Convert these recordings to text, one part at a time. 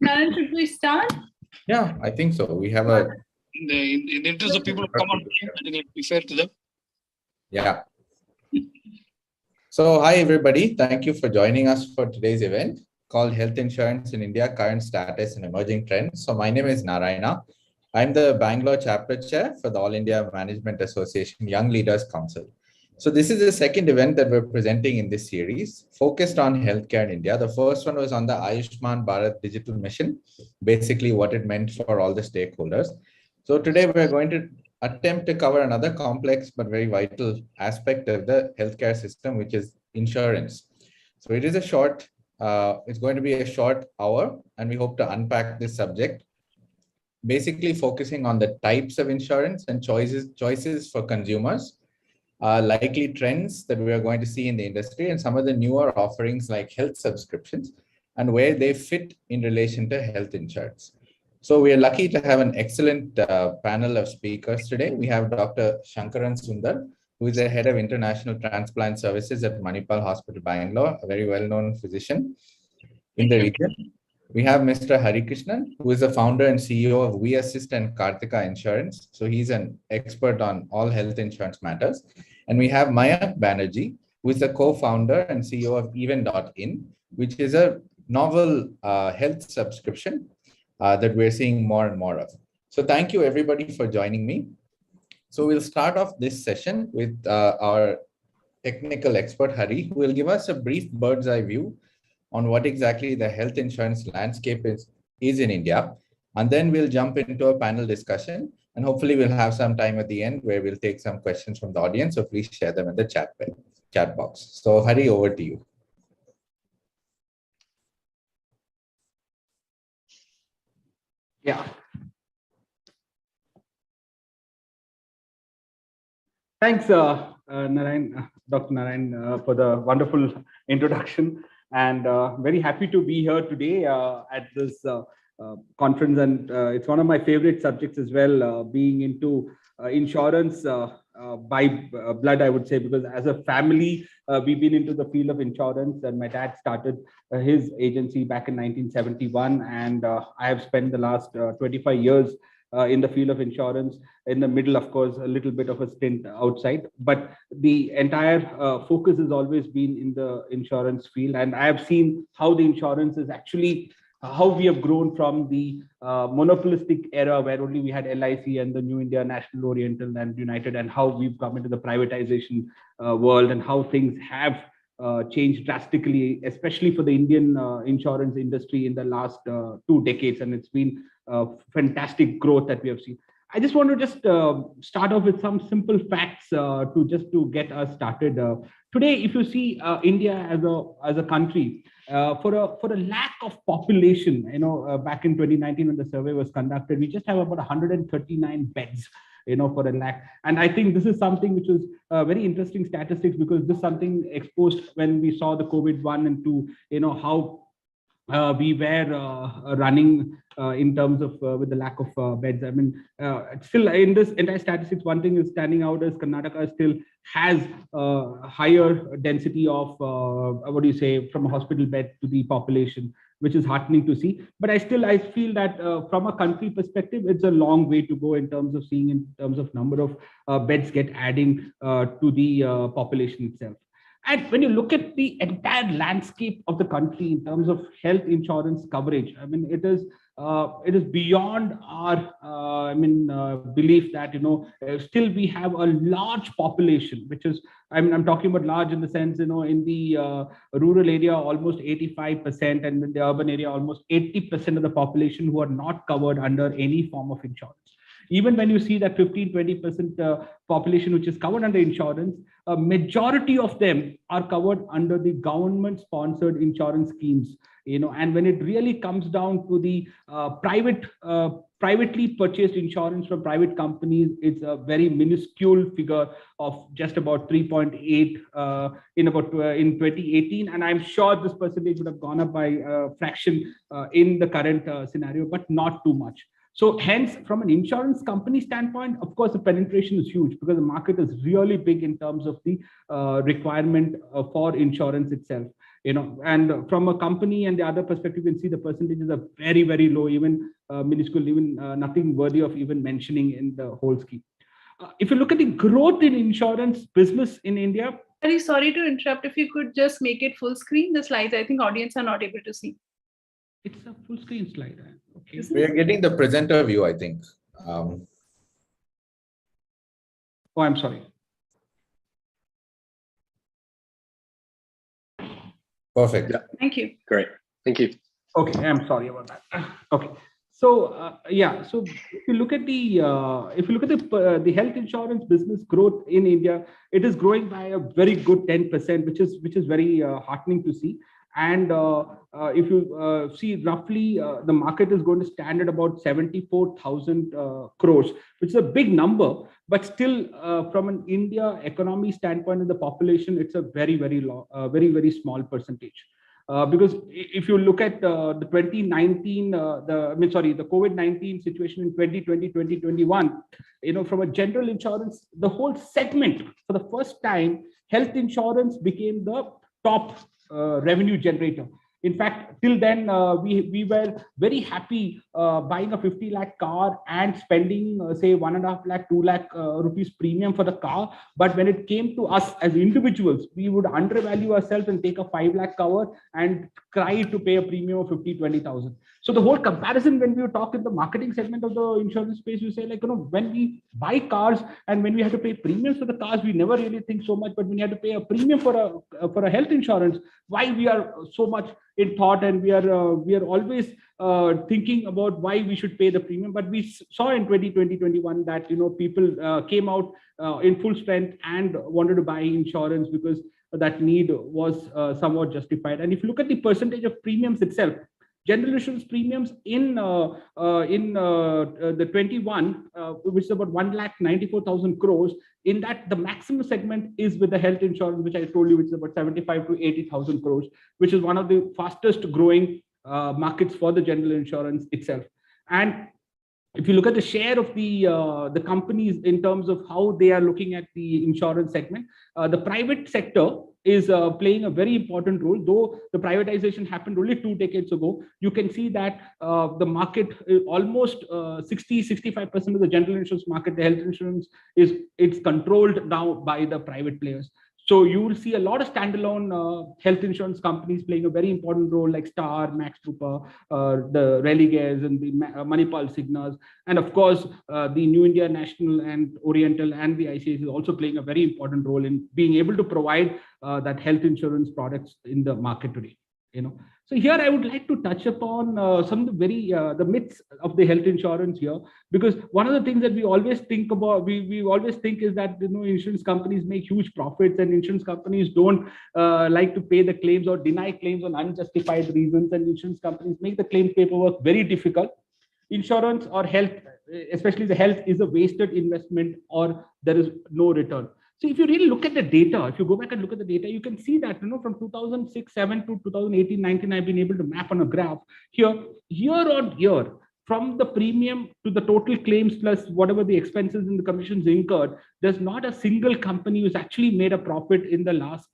Naren, should we start? Yeah, I think so. We have a. In the interest of people who come on, I think it would be fair to them. Yeah. So, hi, everybody. Thank you for joining us for today's event called Health Insurance in India, Current Status and Emerging Trends. So, my name is Narayana. I'm the Bangalore Chapter Chair for the All India Management Association Young Leaders Council. So, this is the second event that we're presenting in this series, focused on healthcare in India. The first one was on the Ayushman Bharat Digital Mission, basically what it meant for all the stakeholders. So, today we're going to attempt to cover another complex but very vital aspect of the healthcare system, which is insurance. So it is a short, it's going to be a short hour, and we hope to unpack this subject, basically focusing on the types of insurance and choices for consumers, likely trends that we are going to see in the industry, and some of the newer offerings like health subscriptions and where they fit in relation to health insurance. So we are lucky to have an excellent panel of speakers today. We have Dr. Shankaran Sundar, who is the head of international transplant services at Manipal Hospital, Bangalore, a very well-known physician in the region. We have Mr. Harikrishnan, who is the founder and CEO of We Assist and Karthika Insurance. So he's an expert on all health insurance matters. And we have Mayank Banerjee, who is the co-founder and CEO of Even.in, which is a novel health subscription that we're seeing more and more of. So thank you everybody for joining me. So we'll start off this session with our technical expert, Hari, who will give us a brief bird's eye view on what exactly the health insurance landscape is in India. And then we'll jump into a panel discussion, and hopefully we'll have some time at the end where we'll take some questions from the audience. So please share them in the chat box. So Hari, over to you. Yeah. Thanks, Narayan, Dr. Narayan, for the wonderful introduction, and very happy to be here today at this conference. And it's one of my favorite subjects as well, being into insurance by blood, I would say, because as a family, we've been into the field of insurance, and my dad started his agency back in 1971, and I have spent the last 25 years in the field of insurance. In the middle, of course, a little bit of a stint outside, but the entire focus has always been in the insurance field. And I have seen how the insurance is actually how we have grown from the monopolistic era where only we had LIC and the New India, National Oriental and United, and how we've come into the privatization world, and how things have changed drastically, especially for the Indian insurance industry in the last 2 decades. And it's been fantastic growth that we have seen. I just want to just start off with some simple facts to get us started. Today, if you see India as a country, for a lack of population, back in 2019 when the survey was conducted, we just have about 139 beds, for a lakh. And I think this is something which was very interesting statistics, because this is something exposed when we saw the COVID-1 and 2, how we were running in terms of with the lack of beds. I mean, still in this entire statistics, one thing is standing out is Karnataka still has higher density of from a hospital bed to the population, which is heartening to see. But I feel that from a country perspective, it's a long way to go in terms of seeing in terms of number of beds get adding to the population itself. And when you look at the entire landscape of the country in terms of health insurance coverage, I mean, it is beyond our belief that still we have a large population, which is, I'm talking about large in the sense, in the rural area almost 85%, and in the urban area almost 80% of the population who are not covered under any form of insurance. Even when you see that 15-20% population which is covered under insurance, a majority of them are covered under the government-sponsored insurance schemes. And when it really comes down to the privately purchased insurance from private companies, it's a very minuscule figure of just about 3.8 in 2018. And I'm sure this percentage would have gone up by a fraction in the current scenario, but not too much. So hence, from an insurance company standpoint, of course, the penetration is huge because the market is really big in terms of the requirement for insurance itself. And from a company and the other perspective, you can see the percentages are very, very low, even minuscule, even nothing worthy of even mentioning in the whole scheme. If you look at the growth in insurance business in India. Very sorry to interrupt. If you could just make it full screen, the slides, I think audience are not able to see. It's a full screen slide. Okay. We are getting the presenter view, I think. Oh, I'm sorry. Perfect. Yeah. Thank you. Great. Thank you. Okay, I'm sorry about that. Okay. So yeah, so if you look at the health insurance business growth in India, it is growing by a very good 10%, which is very heartening to see. And if you see roughly, the market is going to stand at about 74,000 crores, which is a big number, but still from an India economy standpoint in the population, it's a very, very low, very small percentage. Because if you look at the 2019, the COVID-19 situation in 2020, 2021, from a general insurance, the whole segment, for the first time, health insurance became the top revenue generator. In fact, till then, we were very happy buying a 50 lakh car and spending, say, 1.5 lakh, 2 lakh rupees premium for the car. But when it came to us as individuals, we would undervalue ourselves and take a 5 lakh cover and cry to pay a premium of 50, 20,000. So the whole comparison, when we talk in the marketing segment of the insurance space, we say, like, when we buy cars and when we have to pay premiums for the cars, we never really think so much. But when you have to pay a premium for a health insurance, why we are so much in thought, and we are always thinking about why we should pay the premium. But we saw in 2020-21 that people came out in full strength and wanted to buy insurance because that need was somewhat justified. And if you look at the percentage of premiums itself, general insurance premiums in the 21, which is about 1,94,000 crores. In that, the maximum segment is with the health insurance, which I told you, which is about 75 to 80,000 crores, which is one of the fastest growing markets for the general insurance itself. And if you look at the share of the companies in terms of how they are looking at the insurance segment, the private sector is playing a very important role. Though the privatization happened only 2 decades ago, you can see that the market, almost 60-65% of the general insurance market, the health insurance, it's controlled now by the private players. So you will see a lot of standalone health insurance companies playing a very important role, like Star, Max Bupa, the Religas, and the Manipal Signas, and of course the New India National and Oriental and the ICICI is also playing a very important role in being able to provide that health insurance products in the market today. So here I would like to touch upon some of the myths of the health insurance here, because one of the things that we always think about, we always think is that insurance companies make huge profits, and insurance companies don't like to pay the claims or deny claims on unjustified reasons, and insurance companies make the claim paperwork very difficult. Insurance or health, especially the health, is a wasted investment, or there is no return. So if you really look at the data, if you go back and look at the data, you can see that from 2006-7 to 2018-19, I've been able to map on a graph here, year on year, from the premium to the total claims plus whatever the expenses and the commissions incurred. There's not a single company who's actually made a profit in the last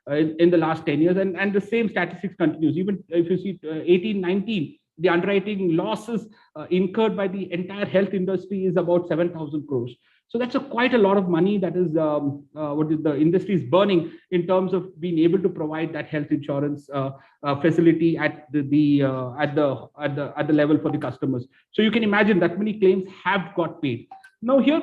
10 years, and the same statistics continues. Even if you see 18-19. The underwriting losses incurred by the entire health industry is about 7,000 crores. So that's quite a lot of money that is what the industry is burning in terms of being able to provide that health insurance facility at the level for the customers. So you can imagine that many claims have got paid. Now here,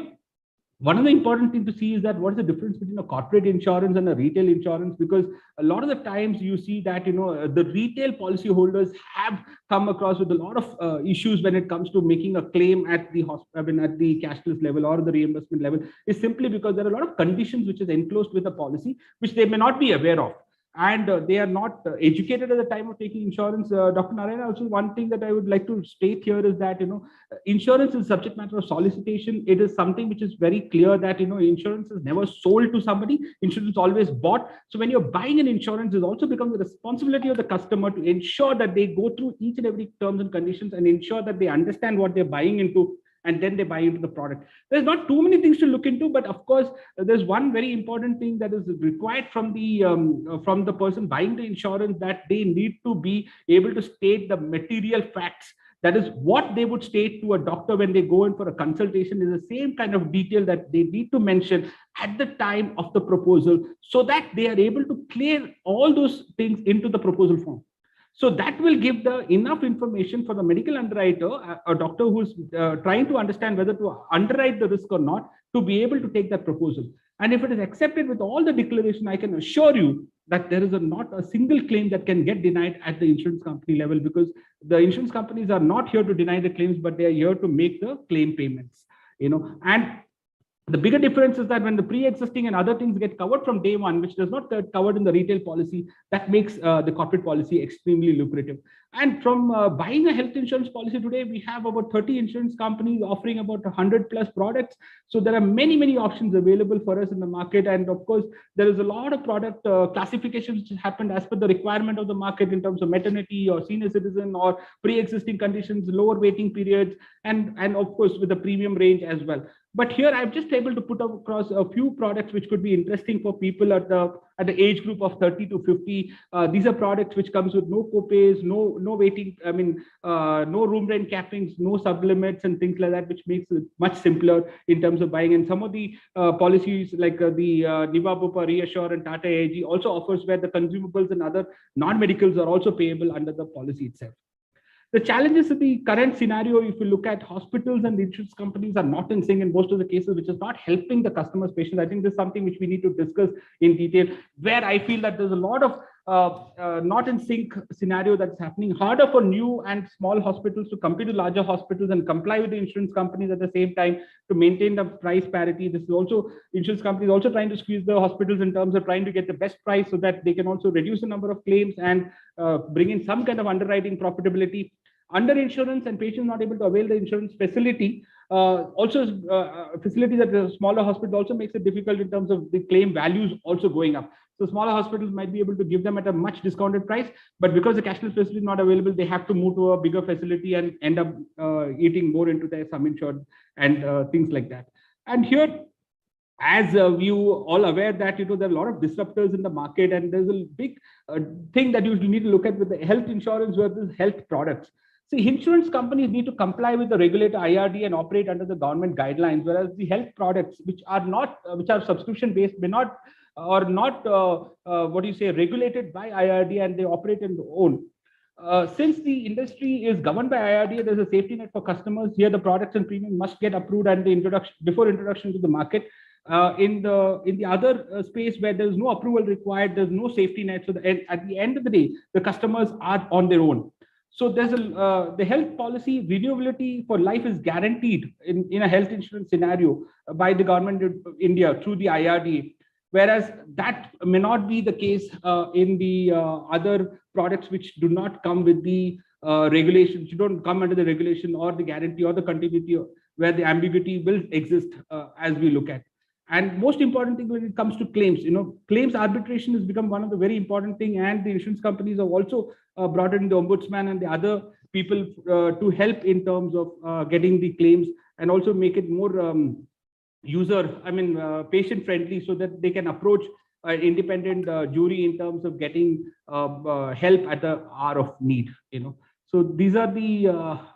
one of the important things to see is that what is the difference between a corporate insurance and a retail insurance, because a lot of the times you see that the retail policyholders have come across with a lot of issues when it comes to making a claim at the at the cashless level or the reimbursement level, is simply because there are a lot of conditions which is enclosed with the policy which they may not be aware of, and they are not educated at the time of taking insurance. Dr. Narayana, also one thing that I would like to state here is that insurance is subject matter of solicitation. It is something which is very clear that insurance is never sold to somebody. Insurance is always bought. So when you're buying an insurance, it also becomes the responsibility of the customer to ensure that they go through each and every terms and conditions and ensure that they understand what they're buying into, and then they buy into the product. There's not too many things to look into, but of course, there's one very important thing that is required from the person buying the insurance, that they need to be able to state the material facts. That is what they would state to a doctor when they go in for a consultation, is the same kind of detail that they need to mention at the time of the proposal, so that they are able to clear all those things into the proposal form. So that will give the enough information for the medical underwriter, a doctor who's trying to understand whether to underwrite the risk or not, to be able to take that proposal. And if it is accepted with all the declaration, I can assure you that there is not a single claim that can get denied at the insurance company level, because the insurance companies are not here to deny the claims, but they are here to make the claim payments. And the bigger difference is that when the pre-existing and other things get covered from day one, which does not get covered in the retail policy, that makes the corporate policy extremely lucrative. And from buying a health insurance policy today, we have about 30 insurance companies offering about 100 plus products. So there are many, many options available for us in the market. And of course, there is a lot of product classifications which happened as per the requirement of the market in terms of maternity or senior citizen or pre-existing conditions, lower waiting periods, and of course with the premium range as well. But here I'm just able to put across a few products which could be interesting for people at the age group of 30 to 50. These are products which comes with no co-pays, no waiting, no room rent cappings, no sublimits and things like that, which makes it much simpler in terms of buying. And some of the policies like the Niva Bupa, Reassure and Tata AIG also offers where the consumables and other non-medicals are also payable under the policy itself. The challenges of the current scenario, if you look at hospitals and the insurance companies are not in sync in most of the cases, which is not helping the customers, patients. I think this is something which we need to discuss in detail, where I feel that there's a lot of not in sync scenario that's happening. Harder for new and small hospitals to compete with larger hospitals and comply with the insurance companies at the same time to maintain the price parity. This is also insurance companies also trying to squeeze the hospitals in terms of trying to get the best price so that they can also reduce the number of claims and bring in some kind of underwriting profitability. Under insurance and patients not able to avail the insurance facility, facilities at the smaller hospitals also makes it difficult in terms of the claim values also going up. So smaller hospitals might be able to give them at a much discounted price, but because the cashless facility is not available, they have to move to a bigger facility and end up eating more into their sum insured and things like that. And here, as you all aware that there are a lot of disruptors in the market, and there's a big thing that you need to look at with the health insurance versus health products. See, insurance companies need to comply with the regulator IRD and operate under the government guidelines, whereas the health products, which are subscription based, may not or not regulated by IRD, and they operate in their own. Since the industry is governed by IRD, there's a safety net for customers. Here, the products and premium must get approved and before introduction to the market. In the other space where there's no approval required, there's no safety net. So at the end of the day, the customers are on their own. So there's the health policy renewability for life is guaranteed in a health insurance scenario by the government of India through the IRD, whereas that may not be the case in the other products which do not come with the regulations. You don't come under the regulation or the guarantee or the continuity, where the ambiguity will exist as we look at. And most important thing when it comes to claims, claims arbitration has become one of the very important thing, and the insurance companies have also brought in the ombudsman and the other people to help in terms of getting the claims and also make it more patient friendly, so that they can approach an independent jury in terms of getting help at the hour of need. So these are the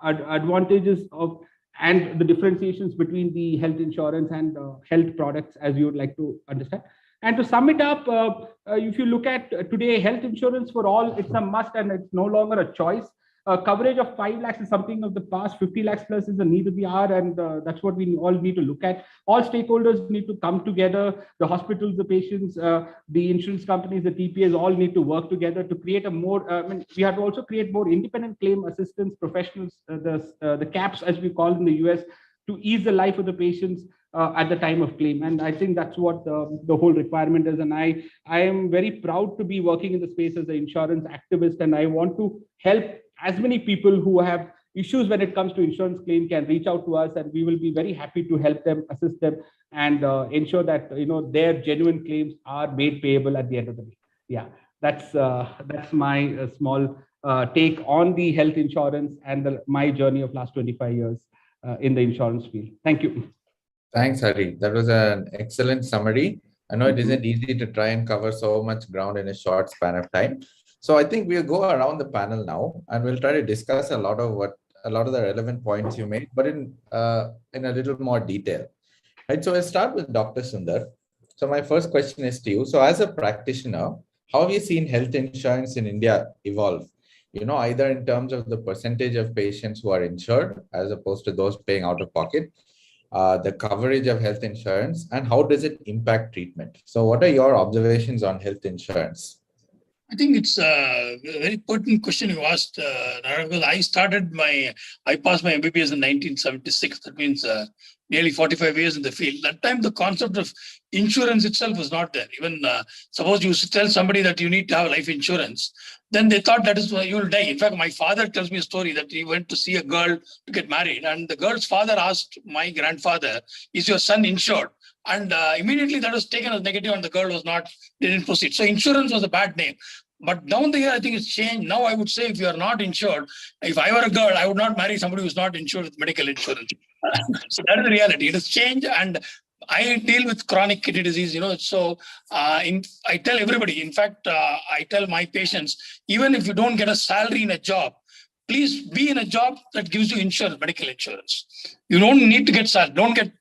advantages of and the differentiations between the health insurance and health products, as you would like to understand. And to sum it up, if you look at today, health insurance for all, it's a must and it's no longer a choice. Coverage of 5 lakhs is something of the past. 50 lakhs plus is the need of the hour, and that's what we all need to look at. All stakeholders need to come together. The hospitals, the patients, the insurance companies, the TPAs all need to work together to create a more, we have to also create more independent claim assistance professionals, the CAPs as we call in the US, to ease the life of the patients at the time of claim. And I think that's what the whole requirement is. And I am very proud to be working in the space as an insurance activist, and I want to help as many people who have issues when it comes to insurance claim can reach out to us, and we will be very happy to help them, assist them, and ensure that their genuine claims are made payable at the end of the day. Yeah, that's my small take on the health insurance and my journey of last 25 years. in the insurance field. Thank you. Thanks, Hari. That was an excellent summary. I know it isn't easy to try and cover so much ground in a short span of time. So I think we'll go around the panel now and we'll try to discuss a lot of the relevant points you made, but in a little more detail. Right. So I'll start with Dr. Sundar. So my first question is to you. So as a practitioner, how have you seen health insurance in India evolve? Either in terms of the percentage of patients who are insured as opposed to those paying out of pocket, the coverage of health insurance, and how does it impact treatment? So what are your observations on health insurance? I think it's a very pertinent question you asked, Nara, because I passed my MBBS in 1976. That means nearly 45 years in the field. That time, the concept of insurance itself was not there. Even suppose you tell somebody that you need to have life insurance, then they thought that is why you will die. In fact, my father tells me a story that he went to see a girl to get married, and the girl's father asked my grandfather, "Is your son insured?" And immediately that was taken as negative, and the girl didn't proceed. So insurance was a bad name. But down the year, I think it's changed. Now I would say if you are not insured, if I were a girl, I would not marry somebody who's not insured with medical insurance. So that is the reality. It has changed, and I deal with chronic kidney disease, so I tell everybody, in fact, I tell my patients, even if you don't get a salary in a job, please be in a job that gives you insurance, medical insurance. You don't need to get salary. Don't get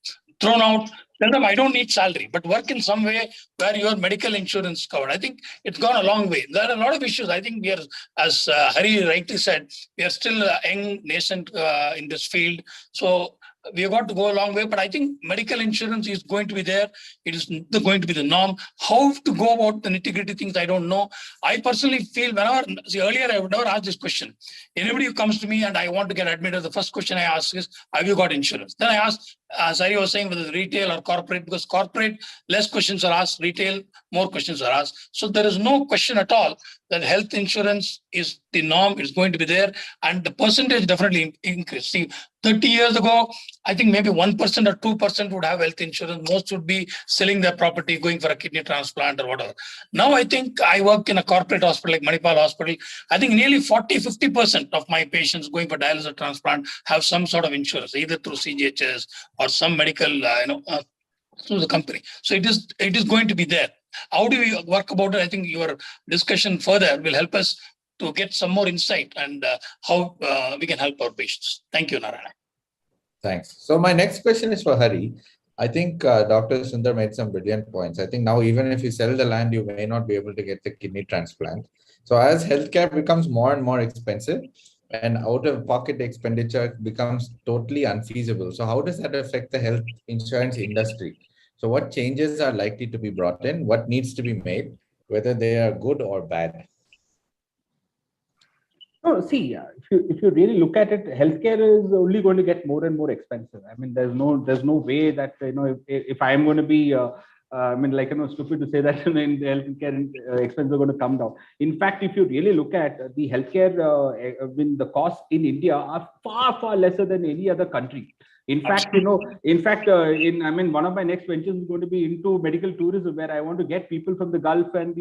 thrown out. Tell them, I don't need salary, but work in some way where your medical insurance is covered. I think it's gone a long way. There are a lot of issues. I think we are, as Hari rightly said, we are still a young nascent in this field. So we have got to go a long way, but I think medical insurance is going to be there. It is going to be the norm. How to go about the nitty-gritty things, I don't know. I personally feel earlier I would never ask this question. Anybody who comes to me and I want to get admitted, the first question I ask is, have you got insurance? Then I ask, as Hari was saying, whether it's retail or corporate, because corporate, less questions are asked, retail, more questions are asked. So there is no question at all that health insurance is the norm, it's going to be there, and the percentage definitely increase. See, 30 years ago, I think maybe 1% or 2% would have health insurance. Most would be selling their property, going for a kidney transplant or whatever. Now, I think I work in a corporate hospital like Manipal Hospital. I think nearly 40-50% of my patients going for dialysis or transplant have some sort of insurance, either through CGHS or some medical, through the company. So it is going to be there. How do we work about it? I think your discussion further will help us to get some more insight and how we can help our patients. Thank you, Narayana. Thanks. So my next question is for Hari. I think Dr. Sundar made some brilliant points. I think now even if you sell the land, you may not be able to get the kidney transplant. So as healthcare becomes more and more expensive and out-of-pocket expenditure becomes totally unfeasible, so how does that affect the health insurance industry? So what changes are likely to be brought in? What needs to be made, whether they are good or bad? No, see, if you really look at it, healthcare is only going to get more and more expensive. I mean, there's no way that if I am going to be stupid to say that the healthcare expenses are going to come down. In fact, if you really look at the healthcare, the costs in India are far lesser than any other country. In fact, one of my next ventures is going to be into medical tourism, where I want to get people from the Gulf and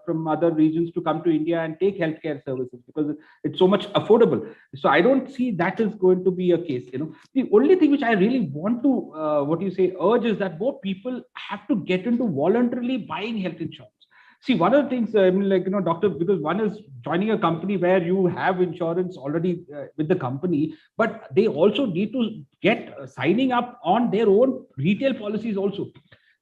from other regions to come to India and take healthcare services because it's so much affordable. So I don't see that is going to be a case. The only thing which I really want to, urge is that more people have to get into voluntarily buying health insurance. See, one of the things, doctor, because one is joining a company where you have insurance already with the company, but they also need to get signing up on their own retail policies also.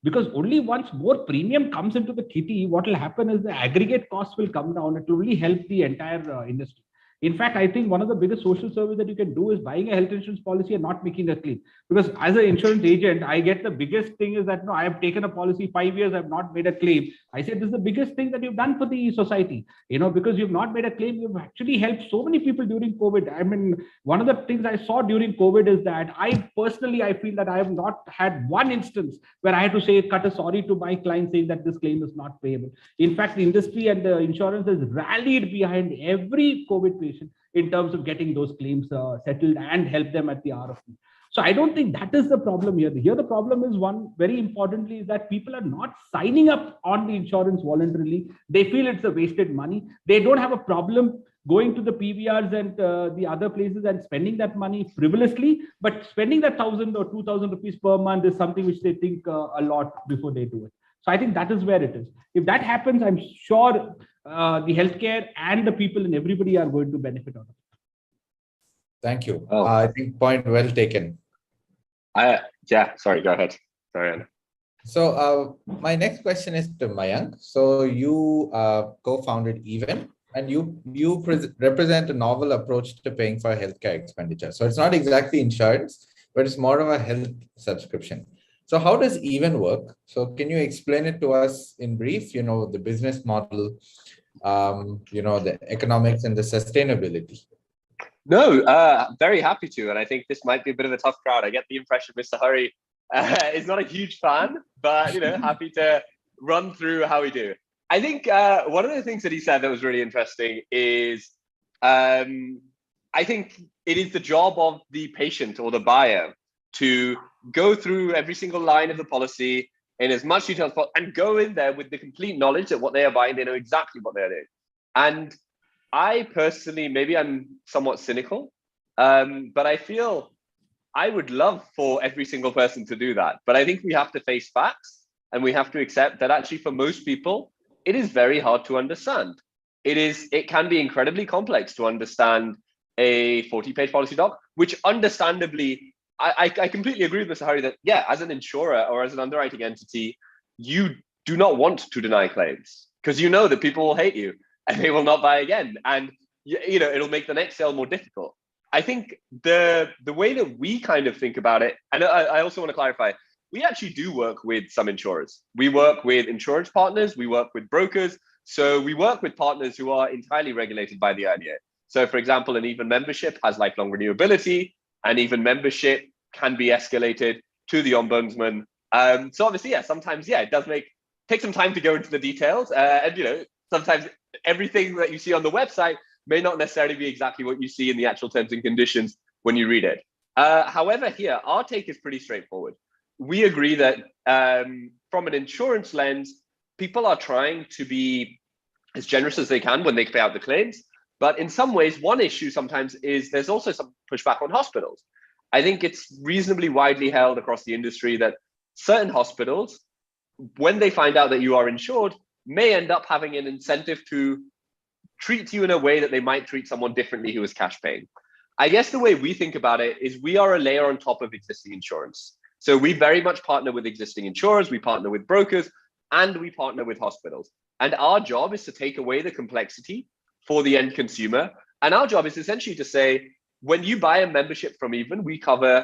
Because only once more premium comes into the kitty, what will happen is the aggregate costs will come down. It will really help the entire industry. In fact, I think one of the biggest social service that you can do is buying a health insurance policy and not making a claim. Because as an insurance agent, I get the biggest thing is that I have taken a policy 5 years, I have not made a claim. I said, this is the biggest thing that you've done for the society, because you've not made a claim. You've actually helped so many people during COVID. I mean, one of the things I saw during COVID is that I feel that I have not had one instance where I had to cut a sorry to my client saying that this claim is not payable. In fact, the industry and the insurance has rallied behind every COVID patient in terms of getting those claims settled and help them at the hour of need. So I don't think that is the problem here. Here the problem is, one, very importantly, is that people are not signing up on the insurance voluntarily. They feel it's a wasted money. They don't have a problem going to the PVRs and the other places and spending that money frivolously, but spending that 1,000 or 2,000 rupees per month is something which they think a lot before they do it. So I think that is where it is. If that happens, I'm sure the healthcare and the people and everybody are going to benefit out of it. Thank you. Oh. I think point well taken. Yeah, sorry, go ahead. Sorry, Anna. So my next question is to Mayank. So you co-founded Even, and you represent a novel approach to paying for healthcare expenditure. So it's not exactly insurance, but it's more of a health subscription. So how does Even work? So can you explain it to us in brief? You know, the business model, you know, the economics and the sustainability. No, very happy to. And I think this might be a bit of a tough crowd. I get the impression Mr. Hari is not a huge fan, but, you know, happy to run through how we do. I think one of the things that he said that was really interesting is I think it is the job of the patient or the buyer to go through every single line of the policy in as much detail as possible and go in there with the complete knowledge that what they are buying, they know exactly what they're doing. And I personally, maybe I'm somewhat cynical, but I feel I would love for every single person to do that. But I think we have to face facts and we have to accept that actually for most people, it is very hard to understand. It can be incredibly complex to understand a 40-page policy doc, which understandably, I completely agree with Mr. Hari that, yeah, as an insurer or as an underwriting entity, you do not want to deny claims because you know that people will hate you and they will not buy again. And, you know, it'll make the next sale more difficult. I think the way that we kind of think about it, and I also want to clarify, we actually do work with some insurers. We work with insurance partners, we work with brokers. So we work with partners who are entirely regulated by the IDA. So for example, an Even membership has lifelong renewability, and Even membership can be escalated to the ombudsman. So obviously, yeah, sometimes, yeah, it does take some time to go into the details. And, you know, sometimes everything that you see on the website may not necessarily be exactly what you see in the actual terms and conditions when you read it. However, here, our take is pretty straightforward. We agree that from an insurance lens, people are trying to be as generous as they can when they pay out the claims. But in some ways, one issue sometimes is there's also some pushback on hospitals. I think it's reasonably widely held across the industry that certain hospitals, when they find out that you are insured, may end up having an incentive to treat you in a way that they might treat someone differently who is cash paying. I guess the way we think about it is we are a layer on top of existing insurance. So we very much partner with existing insurers, we partner with brokers, and we partner with hospitals. And our job is to take away the complexity for the end consumer. And our job is essentially to say, when you buy a membership from Even, we cover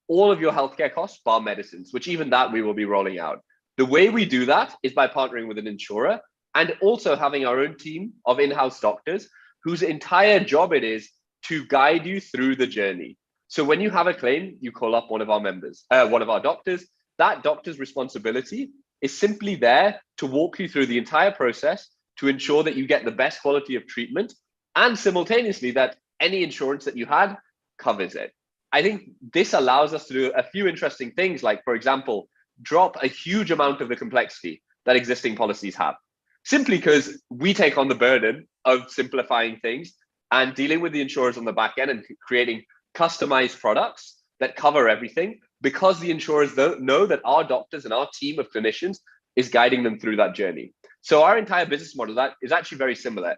all of your healthcare costs, bar medicines, which even that we will be rolling out. The way we do that is by partnering with an insurer and also having our own team of in-house doctors whose entire job it is to guide you through the journey. So when you have a claim, you call up one of our members, one of our doctors. That doctor's responsibility is simply there to walk you through the entire process to ensure that you get the best quality of treatment and simultaneously that any insurance that you had covers it. I think this allows us to do a few interesting things, like, for example, drop a huge amount of the complexity that existing policies have, simply because we take on the burden of simplifying things and dealing with the insurers on the back end and creating customized products that cover everything, because the insurers know that our doctors and our team of clinicians is guiding them through that journey. So our entire business model that is actually very similar.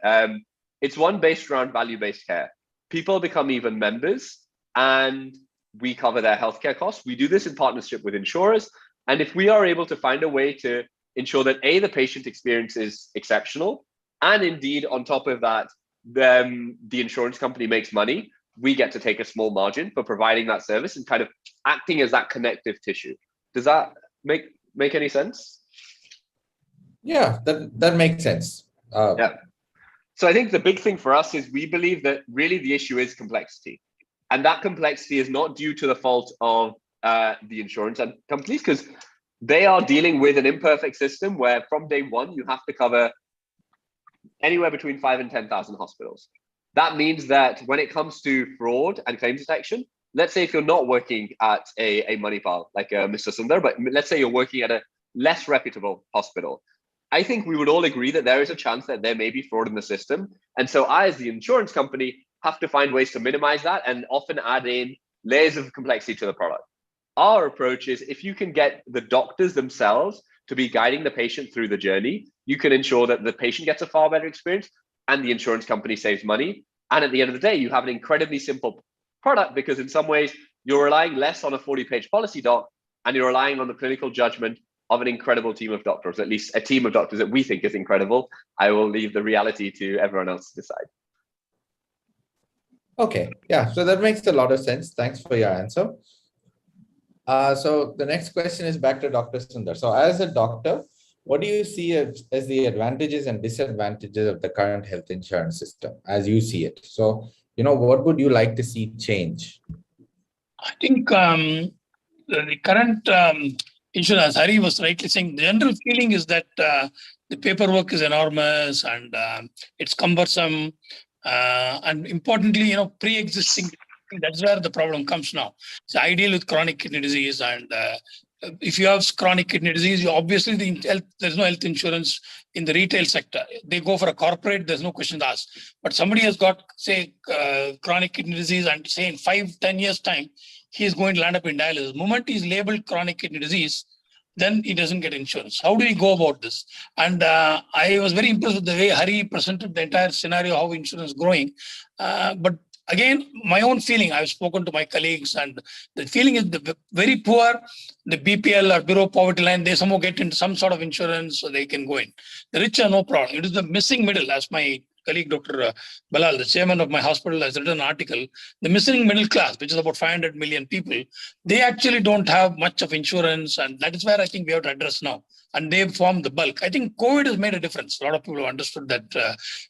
It's one based around value-based care. People become Even members and we cover their healthcare costs. We do this in partnership with insurers. And if we are able to find a way to ensure that the patient experience is exceptional, and indeed on top of that, the insurance company makes money, we get to take a small margin for providing that service and kind of acting as that connective tissue. Does that make any sense? Yeah, that makes sense. Yeah. So I think the big thing for us is we believe that really the issue is complexity. And that complexity is not due to the fault of the insurance companies, because they are dealing with an imperfect system where from day one, you have to cover anywhere between 5,000 and 10,000 hospitals. That means that when it comes to fraud and claim detection, let's say if you're not working at a Manipal like Mr. Sundar, but let's say you're working at a less reputable hospital, I think we would all agree that there is a chance that there may be fraud in the system. And so I, as the insurance company, have to find ways to minimize that and often add in layers of complexity to the product. Our approach is if you can get the doctors themselves to be guiding the patient through the journey, you can ensure that the patient gets a far better experience and the insurance company saves money. And at the end of the day, you have an incredibly simple product because in some ways you're relying less on a 40-page policy doc and you're relying on the clinical judgment of an incredible team of doctors, at least a team of doctors that we think is incredible. I will leave the reality to everyone else to decide. Okay, yeah, so that makes a lot of sense. Thanks for your answer. So the next question is back to Dr. Sundar. So as a doctor, what do you see as the advantages and disadvantages of the current health insurance system as you see it? So, what would you like to see change? I think the current insurance, Hari was rightly saying, the general feeling is that the paperwork is enormous and it's cumbersome. And importantly, pre-existing, that's where the problem comes now. It's ideal with chronic kidney disease. And if you have chronic kidney disease, obviously there's no health insurance in the retail sector. They go for a corporate, there's no questions asked. But somebody has got, say, chronic kidney disease and say in 5-10 years time, he's going to land up in dialysis. The moment he's labeled chronic kidney disease, then he doesn't get insurance. How do we go about this? And I was very impressed with the way Hari presented the entire scenario, how insurance is growing. But again, my own feeling, I've spoken to my colleagues and the feeling is the very poor, the BPL or below poverty line, they somehow get into some sort of insurance so they can go in. The rich are no problem. It is the missing middle, as my colleague, Dr. Balal, the chairman of my hospital, has written an article. The missing middle class, which is about 500 million people, they actually don't have much of insurance. And that is where I think we have to address now. And they form the bulk. I think COVID has made a difference. A lot of people have understood that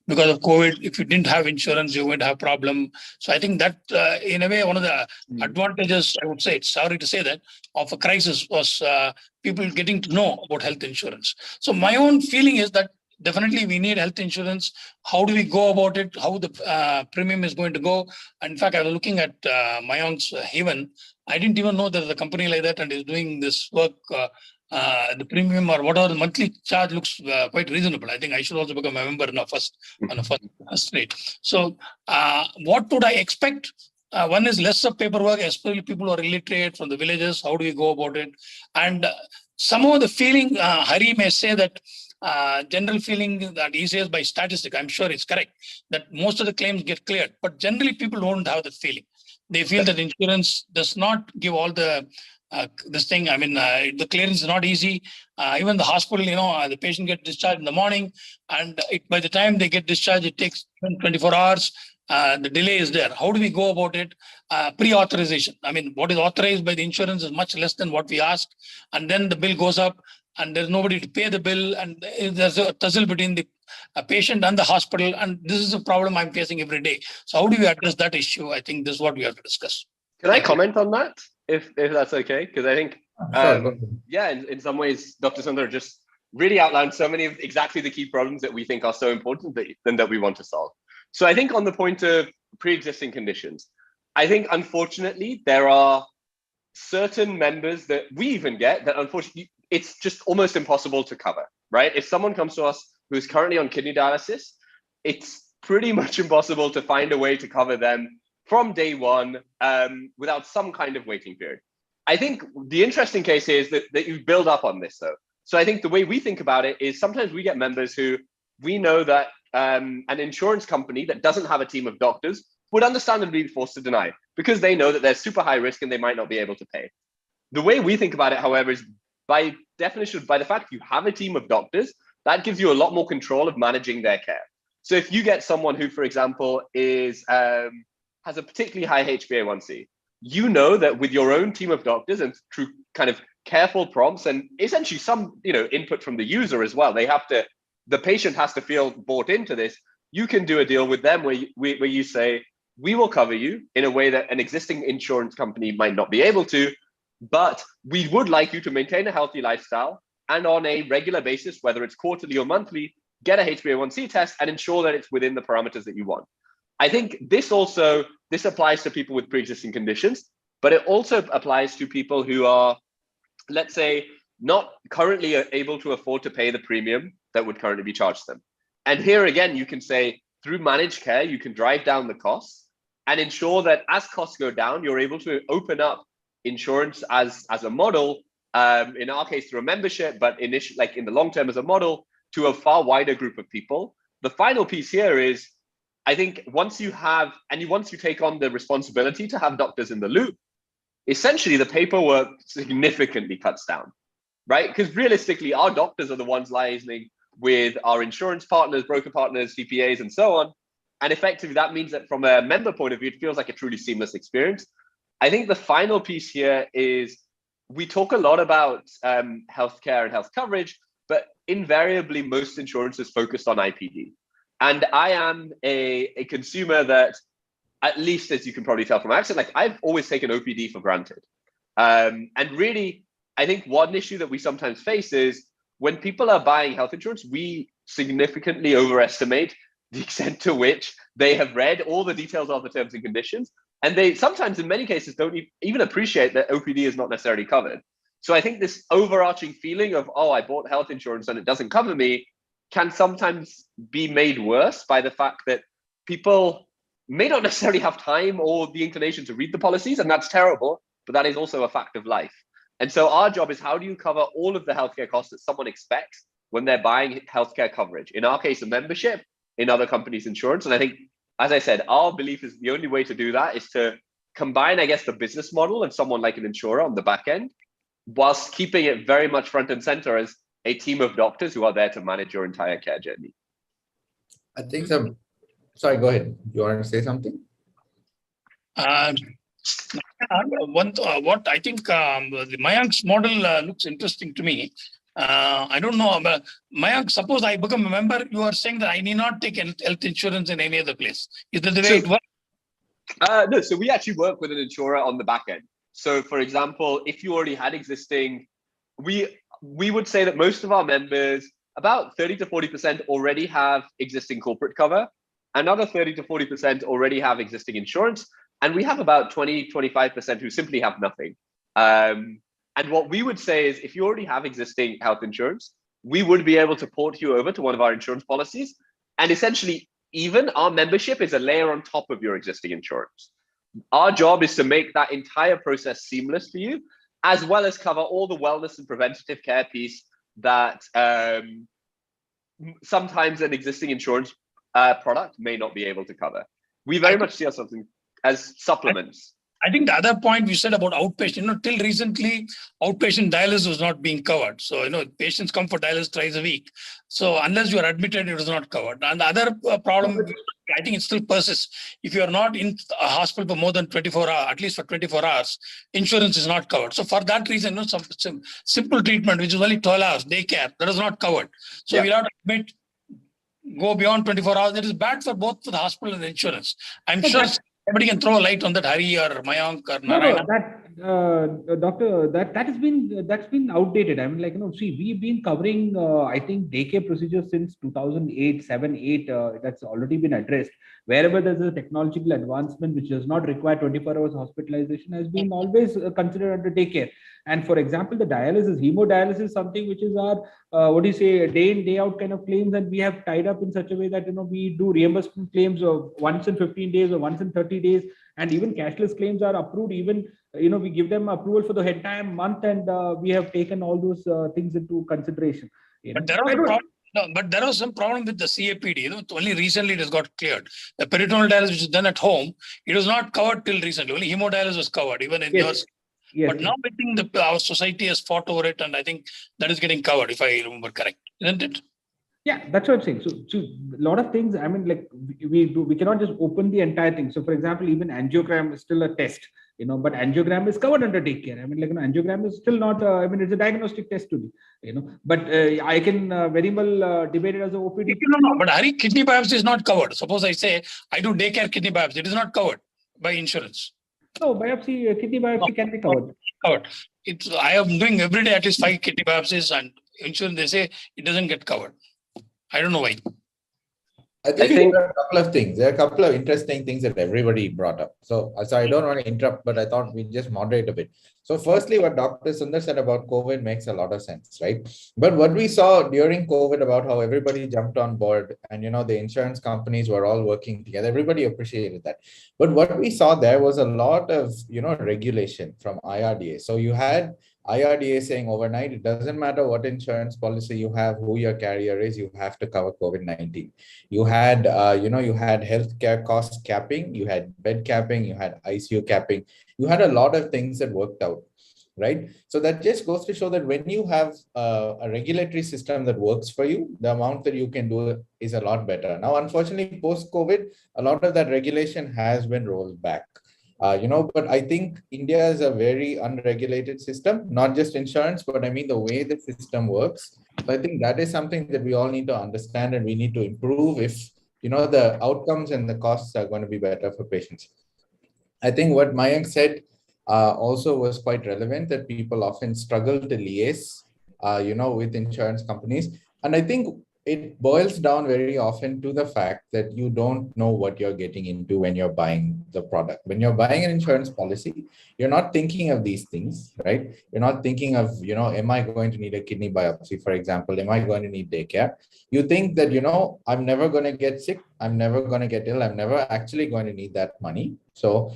because of COVID, if you didn't have insurance, you would have a problem. So I think that in a way, one of the advantages, I would say, it's sorry to say that, of a crisis was people getting to know about health insurance. So my own feeling is that definitely we need health insurance. How do we go about it? How the premium is going to go? And in fact, I was looking at Mayank's Haven. I didn't even know there's a company like that and is doing this work. The premium or whatever the monthly charge looks quite reasonable. I think I should also become a member on a first rate. So what would I expect? One is less of paperwork, especially people who are illiterate from the villages. How do we go about it? And somehow the feeling, Hari may say that general feeling that he says by statistic, I'm sure it's correct, that most of the claims get cleared. But generally people don't have that feeling. They feel that insurance does not give all the this thing. I mean, the clearance is not easy. Even the hospital, the patient gets discharged in the morning, and by the time they get discharged, it takes 24 hours. The delay is there. How do we go about it? Pre-authorization. I mean, what is authorized by the insurance is much less than what we ask, and then the bill goes up, and there's nobody to pay the bill, and there's a tussle between the patient and the hospital, and this is a problem I'm facing every day. So how do we address that issue? I think this is what we have to discuss. Can I comment on that, if that's okay? Because I think, in some ways, Dr. Sundar just really outlined so many of exactly the key problems that we think are so important that we want to solve. So I think on the point of pre-existing conditions, I think unfortunately there are certain members that we even get that unfortunately it's just almost impossible to cover, right? If someone comes to us who is currently on kidney dialysis, it's pretty much impossible to find a way to cover them from day one without some kind of waiting period. I think the interesting case is that you build up on this though. So I think the way we think about it is sometimes we get members who we know that an insurance company that doesn't have a team of doctors would understandably be forced to deny because they know that they're super high risk and they might not be able to pay. The way we think about it, however, is by definition, by the fact you have a team of doctors, that gives you a lot more control of managing their care. So if you get someone who, for example, is has a particularly high HbA1c, you know that with your own team of doctors and through kind of careful prompts and essentially some input from the user as well, the patient has to feel bought into this. You can do a deal with them where you say, we will cover you in a way that an existing insurance company might not be able to, but we would like you to maintain a healthy lifestyle and on a regular basis, whether it's quarterly or monthly, get a HbA1c test and ensure that it's within the parameters that you want. I think this applies to people with pre-existing conditions, but it also applies to people who are, let's say, not currently able to afford to pay the premium that would currently be charged them. And here again, you can say through managed care, you can drive down the costs and ensure that as costs go down, you're able to open up insurance as a model, in our case through a membership, but initially, like in the long term as a model, to a far wider group of people. The final piece here is, I think once you take on the responsibility to have doctors in the loop, essentially the paperwork significantly cuts down, right? Because realistically, our doctors are the ones liaising with our insurance partners, broker partners, CPAs, and so on. And effectively, that means that from a member point of view, it feels like a truly seamless experience. I think the final piece here is we talk a lot about healthcare and health coverage, but invariably, most insurance is focused on IPD. And I am a consumer that, at least as you can probably tell from my accent, like I've always taken OPD for granted. And really, I think one issue that we sometimes face is when people are buying health insurance, we significantly overestimate the extent to which they have read all the details of the terms and conditions. And they sometimes, in many cases, don't even appreciate that OPD is not necessarily covered. So I think this overarching feeling of, oh, I bought health insurance and it doesn't cover me, can sometimes be made worse by the fact that people may not necessarily have time or the inclination to read the policies, and that's terrible, but that is also a fact of life. And so our job is, how do you cover all of the healthcare costs that someone expects when they're buying healthcare coverage? In our case, a membership, in other companies, insurance. And I think, as I said, our belief is the only way to do that is to combine, I guess, the business model of someone like an insurer on the back end, whilst keeping it very much front and center as a team of doctors who are there to manage your entire care journey. I think so. Sorry, go ahead. You want to say something? What I think the Mayank's model looks interesting to me. I don't know, but Mayank, suppose I become a member, you are saying that I need not take health insurance in any other place. Is that the way it works? No, so we actually work with an insurer on the back end. So for example, if you already had existing, we would say that most of our members, about 30 to 40% already have existing corporate cover. Another 30 to 40% already have existing insurance. And we have about 20, 25% who simply have nothing. And what we would say is, if you already have existing health insurance, we would be able to port you over to one of our insurance policies. And essentially, even our membership is a layer on top of your existing insurance. Our job is to make that entire process seamless for you, as well as cover all the wellness and preventative care piece that sometimes an existing insurance product may not be able to cover. We very much see ourselves as supplements. I think the other point you said about outpatient, till recently, outpatient dialysis was not being covered. So, patients come for dialysis twice a week. So unless you are admitted, it was not covered. And the other problem, I think it still persists. If you are not in a hospital for more than 24 hours, at least for 24 hours, insurance is not covered. So for that reason, some simple treatment, which is only 12 hours, daycare, that is not covered. So you have to admit, go beyond 24 hours. It is bad for both the hospital and the insurance. I'm sure somebody can throw a light on that, Hari or Mayank or Narayana. Doctor, that's been outdated. I mean, see, we've been covering, I think, daycare procedures since 2008, 7, 8. That's already been addressed. Wherever there's a technological advancement which does not require 24 hours hospitalization has been always considered under daycare. And for example, the dialysis, hemodialysis, something which is our, day in, day out kind of claims, and we have tied up in such a way that, we do reimbursement claims of once in 15 days or once in 30 days, and even cashless claims are approved. Even, we give them approval for the entire month, and we have taken all those things into consideration. But there was some problem with the CAPD. Only recently it has got cleared. The peritoneal dialysis, which is done at home, it was not covered till recently. Only hemodialysis was covered, even in yours. Yes. But now I think our society has fought over it, and I think that is getting covered, if I remember correct, isn't it? Yeah, that's what I'm saying. So a lot of things, I mean, like we cannot just open the entire thing. So for example, even angiogram is still a test, but angiogram is covered under daycare. I mean, angiogram is still not, it's a diagnostic test to me, but I can very well debate it as a OPD. No, but Hari, kidney biopsy is not covered. Suppose I say, I do daycare kidney biopsy, it is not covered by insurance. No, kidney biopsy can be covered. I am doing every day at least 5 kidney biopsies, and insurance, they say it doesn't get covered. I don't know why. I think, I think there are a couple of things. There are a couple of interesting things that everybody brought up. So I don't want to interrupt, but I thought we just moderate a bit. So firstly, what Dr. Sundar said about COVID makes a lot of sense, right? But what we saw during COVID about how everybody jumped on board and, the insurance companies were all working together, everybody appreciated that. But what we saw there was a lot of, regulation from IRDA. So you had IRDA saying overnight, it doesn't matter what insurance policy you have, who your carrier is, you have to cover COVID-19. You had, you had healthcare cost capping, you had bed capping, you had ICU capping, you had a lot of things that worked out, right? So that just goes to show that when you have a regulatory system that works for you, the amount that you can do is a lot better. Now, unfortunately, post-COVID, a lot of that regulation has been rolled back. But I think India is a very unregulated system, not just insurance, but I mean the way the system works. So I think that is something that we all need to understand and we need to improve if, the outcomes and the costs are going to be better for patients. I think what Mayank said also was quite relevant, that people often struggle to liaise, with insurance companies. And I think it boils down very often to the fact that you don't know what you're getting into when you're buying the product. When you're buying an insurance policy, you're not thinking of these things, right? You're not thinking of, am I going to need a kidney biopsy, for example? Am I going to need daycare? You think that, I'm never going to get sick. I'm never going to get ill. I'm never actually going to need that money. So,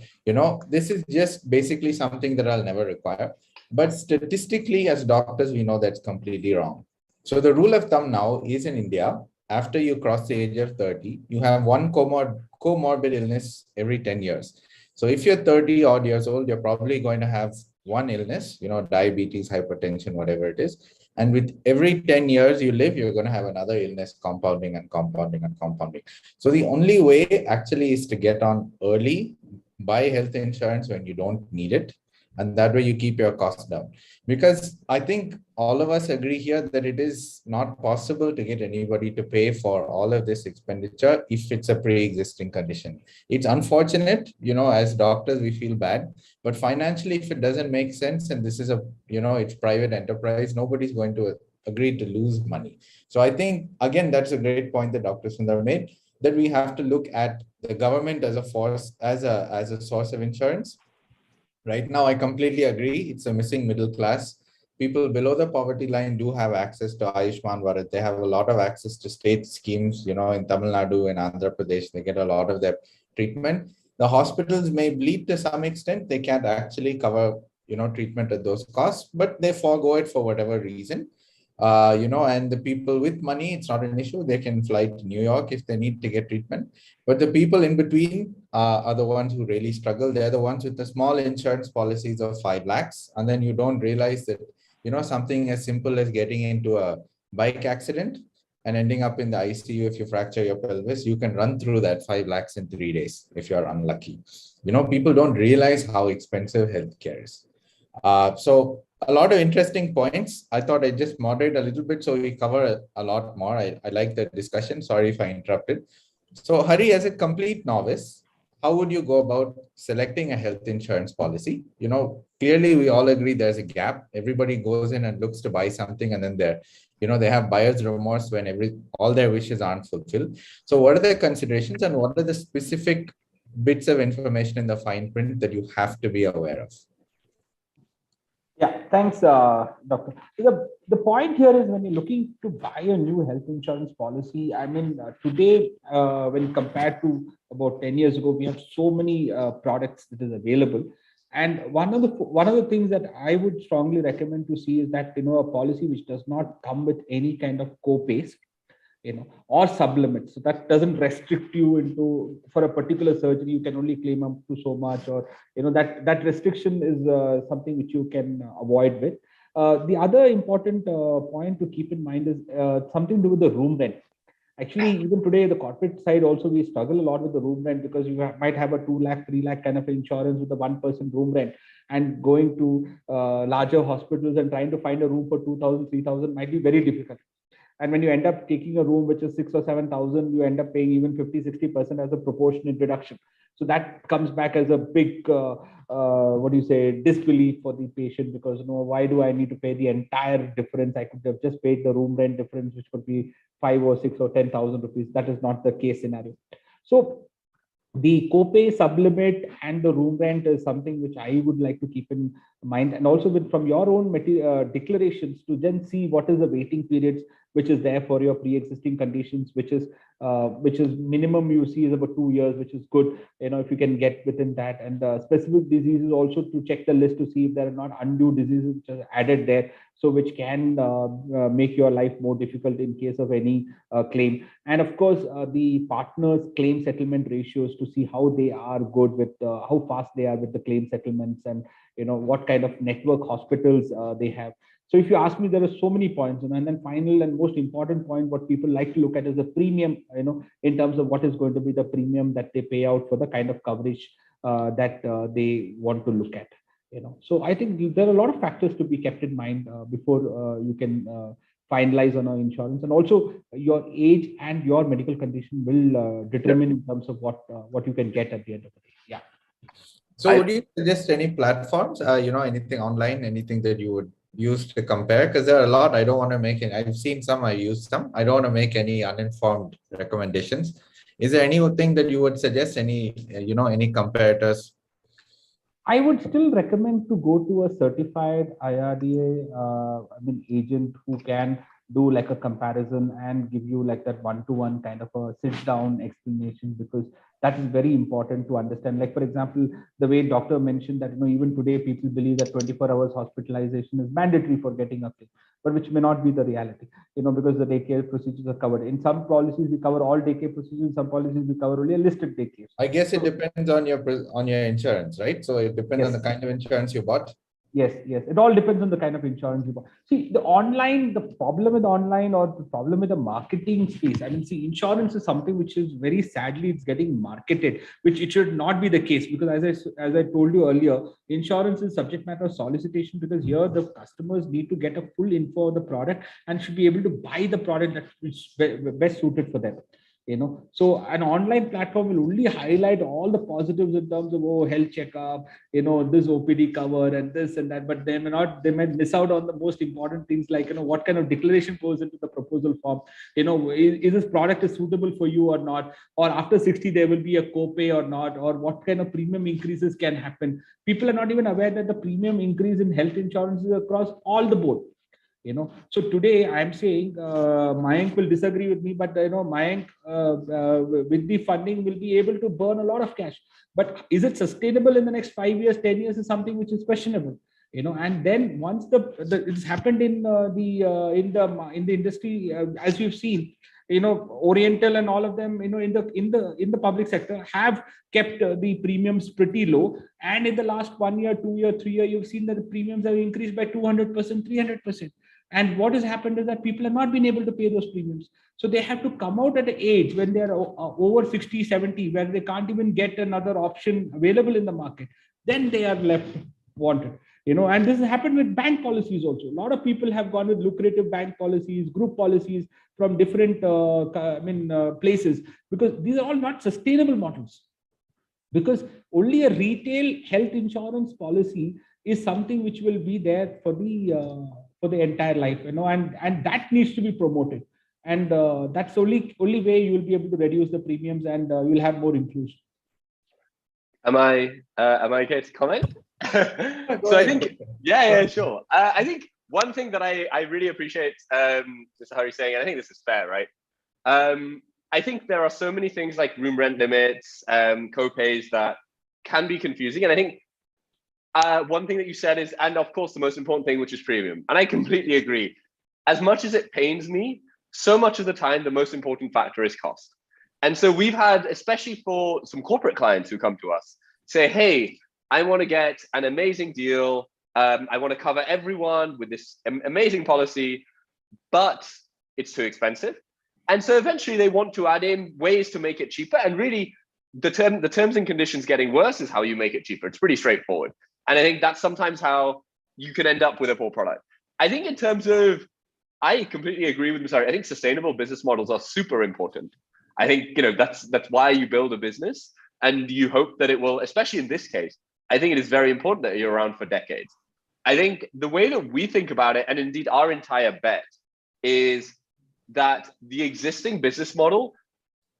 this is just basically something that I'll never require. But statistically, as doctors, we know that's completely wrong. So the rule of thumb now is in India, after you cross the age of 30, you have one comorbid illness every 10 years. So if you're 30 odd years old, you're probably going to have one illness, diabetes, hypertension, whatever it is. And with every 10 years you live, you're going to have another illness compounding and compounding and compounding. So the only way actually is to get on early, buy health insurance when you don't need it. And that way you keep your costs down. Because I think all of us agree here that it is not possible to get anybody to pay for all of this expenditure if it's a pre-existing condition. It's unfortunate, as doctors, we feel bad, but financially, if it doesn't make sense, and this is it's private enterprise, nobody's going to agree to lose money. So I think, again, that's a great point that Dr. Sundar made, that we have to look at the government as a force, as a source of insurance. Right now, I completely agree. It's a missing middle class. People below the poverty line do have access to Ayushman Bharat. They have a lot of access to state schemes, in Tamil Nadu and Andhra Pradesh. They get a lot of their treatment. The hospitals may bleed to some extent. They can't actually cover, treatment at those costs, but they forego it for whatever reason. And the people with money, it's not an issue. They can fly to New York if they need to get treatment. But the people in between are the ones who really struggle. They're the ones with the small insurance policies of 5 lakhs. And then you don't realize that, something as simple as getting into a bike accident and ending up in the ICU if you fracture your pelvis, you can run through that 5 lakhs in 3 days if you're unlucky. People don't realize how expensive healthcare is. So a lot of interesting points. I thought I'd just moderate a little bit so we cover a lot more. I like the discussion. Sorry if I interrupted. So Hari, as a complete novice, how would you go about selecting a health insurance policy? Clearly we all agree there's a gap. Everybody goes in and looks to buy something and then they have buyer's remorse when all their wishes aren't fulfilled. So what are the considerations and what are the specific bits of information in the fine print that you have to be aware of? Yeah, thanks, Doctor. The point here is when you're looking to buy a new health insurance policy, I mean, today, when compared to about 10 years ago, we have so many products that is available. And one of the things that I would strongly recommend to see is that, a policy which does not come with any kind of co-pays, or sublimits. So that doesn't restrict you into, for a particular surgery, you can only claim up to so much, or, that restriction is something which you can avoid with. The other important point to keep in mind is something to do with the room rent. Actually, even today, the corporate side also, we struggle a lot with the room rent because you might have a 2 lakh, 3 lakh kind of insurance with a 1% room rent, and going to larger hospitals and trying to find a room for 2,000, 3,000 might be very difficult. And when you end up taking a room which is 6,000 or 7,000, you end up paying even 50, 60% as a proportionate deduction. So that comes back as a big what do you say, disbelief for the patient, because why do I need to pay the entire difference? I could have just paid the room rent difference, which could be 5 or 6 or 10,000 rupees. That is not the case scenario. So the copay, sublimit, and the room rent is something which I would like to keep in mind, and also from your own declarations to then see what is the waiting periods which is there for your pre-existing conditions, which is minimum you see is about 2 years, which is good. If you can get within that, and specific diseases also to check the list to see if there are not undue diseases which are added there, so which can make your life more difficult in case of any claim. And of course, the partners' claim settlement ratios to see how they are good with how fast they are with the claim settlements, and what kind of network hospitals they have. So if you ask me, there are so many points, and then final and most important point, what people like to look at is the premium, in terms of what is going to be the premium that they pay out for the kind of coverage that they want to look at. So I think there are a lot of factors to be kept in mind before you can finalize on an insurance, and also your age and your medical condition will determine in terms of what you can get at the end of the day. Yeah. So would you suggest any platforms, anything online, anything that you would use to compare? Because there are a lot. I don't want to make it. I've seen some, I use some. I don't want to make any uninformed recommendations. Is there anything that you would suggest? Any comparators? I would still recommend to go to a certified IRDA, agent who can do like a comparison and give you like that one-to-one kind of a sit-down explanation, because that is very important to understand. Like, for example, the way doctor mentioned that, even today people believe that 24 hours hospitalization is mandatory for getting a claim, but which may not be the reality, because the daycare procedures are covered. In some policies, we cover all daycare procedures. In some policies, we cover only a listed daycare. I guess it depends on your insurance, right? So it depends on the kind of insurance you bought. Yes. It all depends on the kind of insurance you buy. See, the problem with online, or the problem with the marketing space, insurance is something which is very sadly, it's getting marketed, which it should not be the case, because as I told you earlier, insurance is subject matter solicitation, because here the customers need to get a full info of the product and should be able to buy the product that is best suited for them. So an online platform will only highlight all the positives in terms of health checkup, this OPD cover and this and that, but they might miss out on the most important things, like what kind of declaration goes into the proposal form. Is this product is suitable for you or not, or after 60 there will be a copay or not, or what kind of premium increases can happen. People are not even aware that the premium increase in health insurance is across all the board. So today I'm saying Mayank will disagree with me, but Mayank with the funding will be able to burn a lot of cash. But is it sustainable in the next 5 years, 10 years is something which is questionable. And then once it's happened in the industry, as we've seen, Oriental and all of them, in the public sector have kept the premiums pretty low. And in the last 1 year, 2 year, 3 year, you've seen that the premiums have increased by 200%, 300%. And what has happened is that people have not been able to pay those premiums. So they have to come out at an age when they're over 60, 70, where they can't even get another option available in the market. Then they are left wanted. And this has happened with bank policies also. A lot of people have gone with lucrative bank policies, group policies from different places, because these are all not sustainable models. Because only a retail health insurance policy is something which will be there for the entire life, and that needs to be promoted. And that's only way you will be able to reduce the premiums, and you'll have more inclusion. Am I okay to comment? So I think, yeah, sure. I think one thing that I really appreciate Mr. Hari saying, and I think this is fair, right? I think there are so many things like room rent limits, co-pays that can be confusing. And I think one thing that you said is, and of course, the most important thing, which is premium. And I completely agree. As much as it pains me, so much of the time, the most important factor is cost. And so we've had, especially for some corporate clients who come to us, say, hey, I want to get an amazing deal. I want to cover everyone with this amazing policy, but it's too expensive. And so eventually they want to add in ways to make it cheaper. And really, the terms and conditions getting worse is how you make it cheaper. It's pretty straightforward. And I think that's sometimes how you can end up with a poor product. I think in terms of, I completely agree with Mr. I think sustainable business models are super important. I think that's why you build a business. and you hope that it will, especially in this case, I think it is very important that you're around for decades. I think the way that we think about it, and indeed our entire bet, is that the existing business model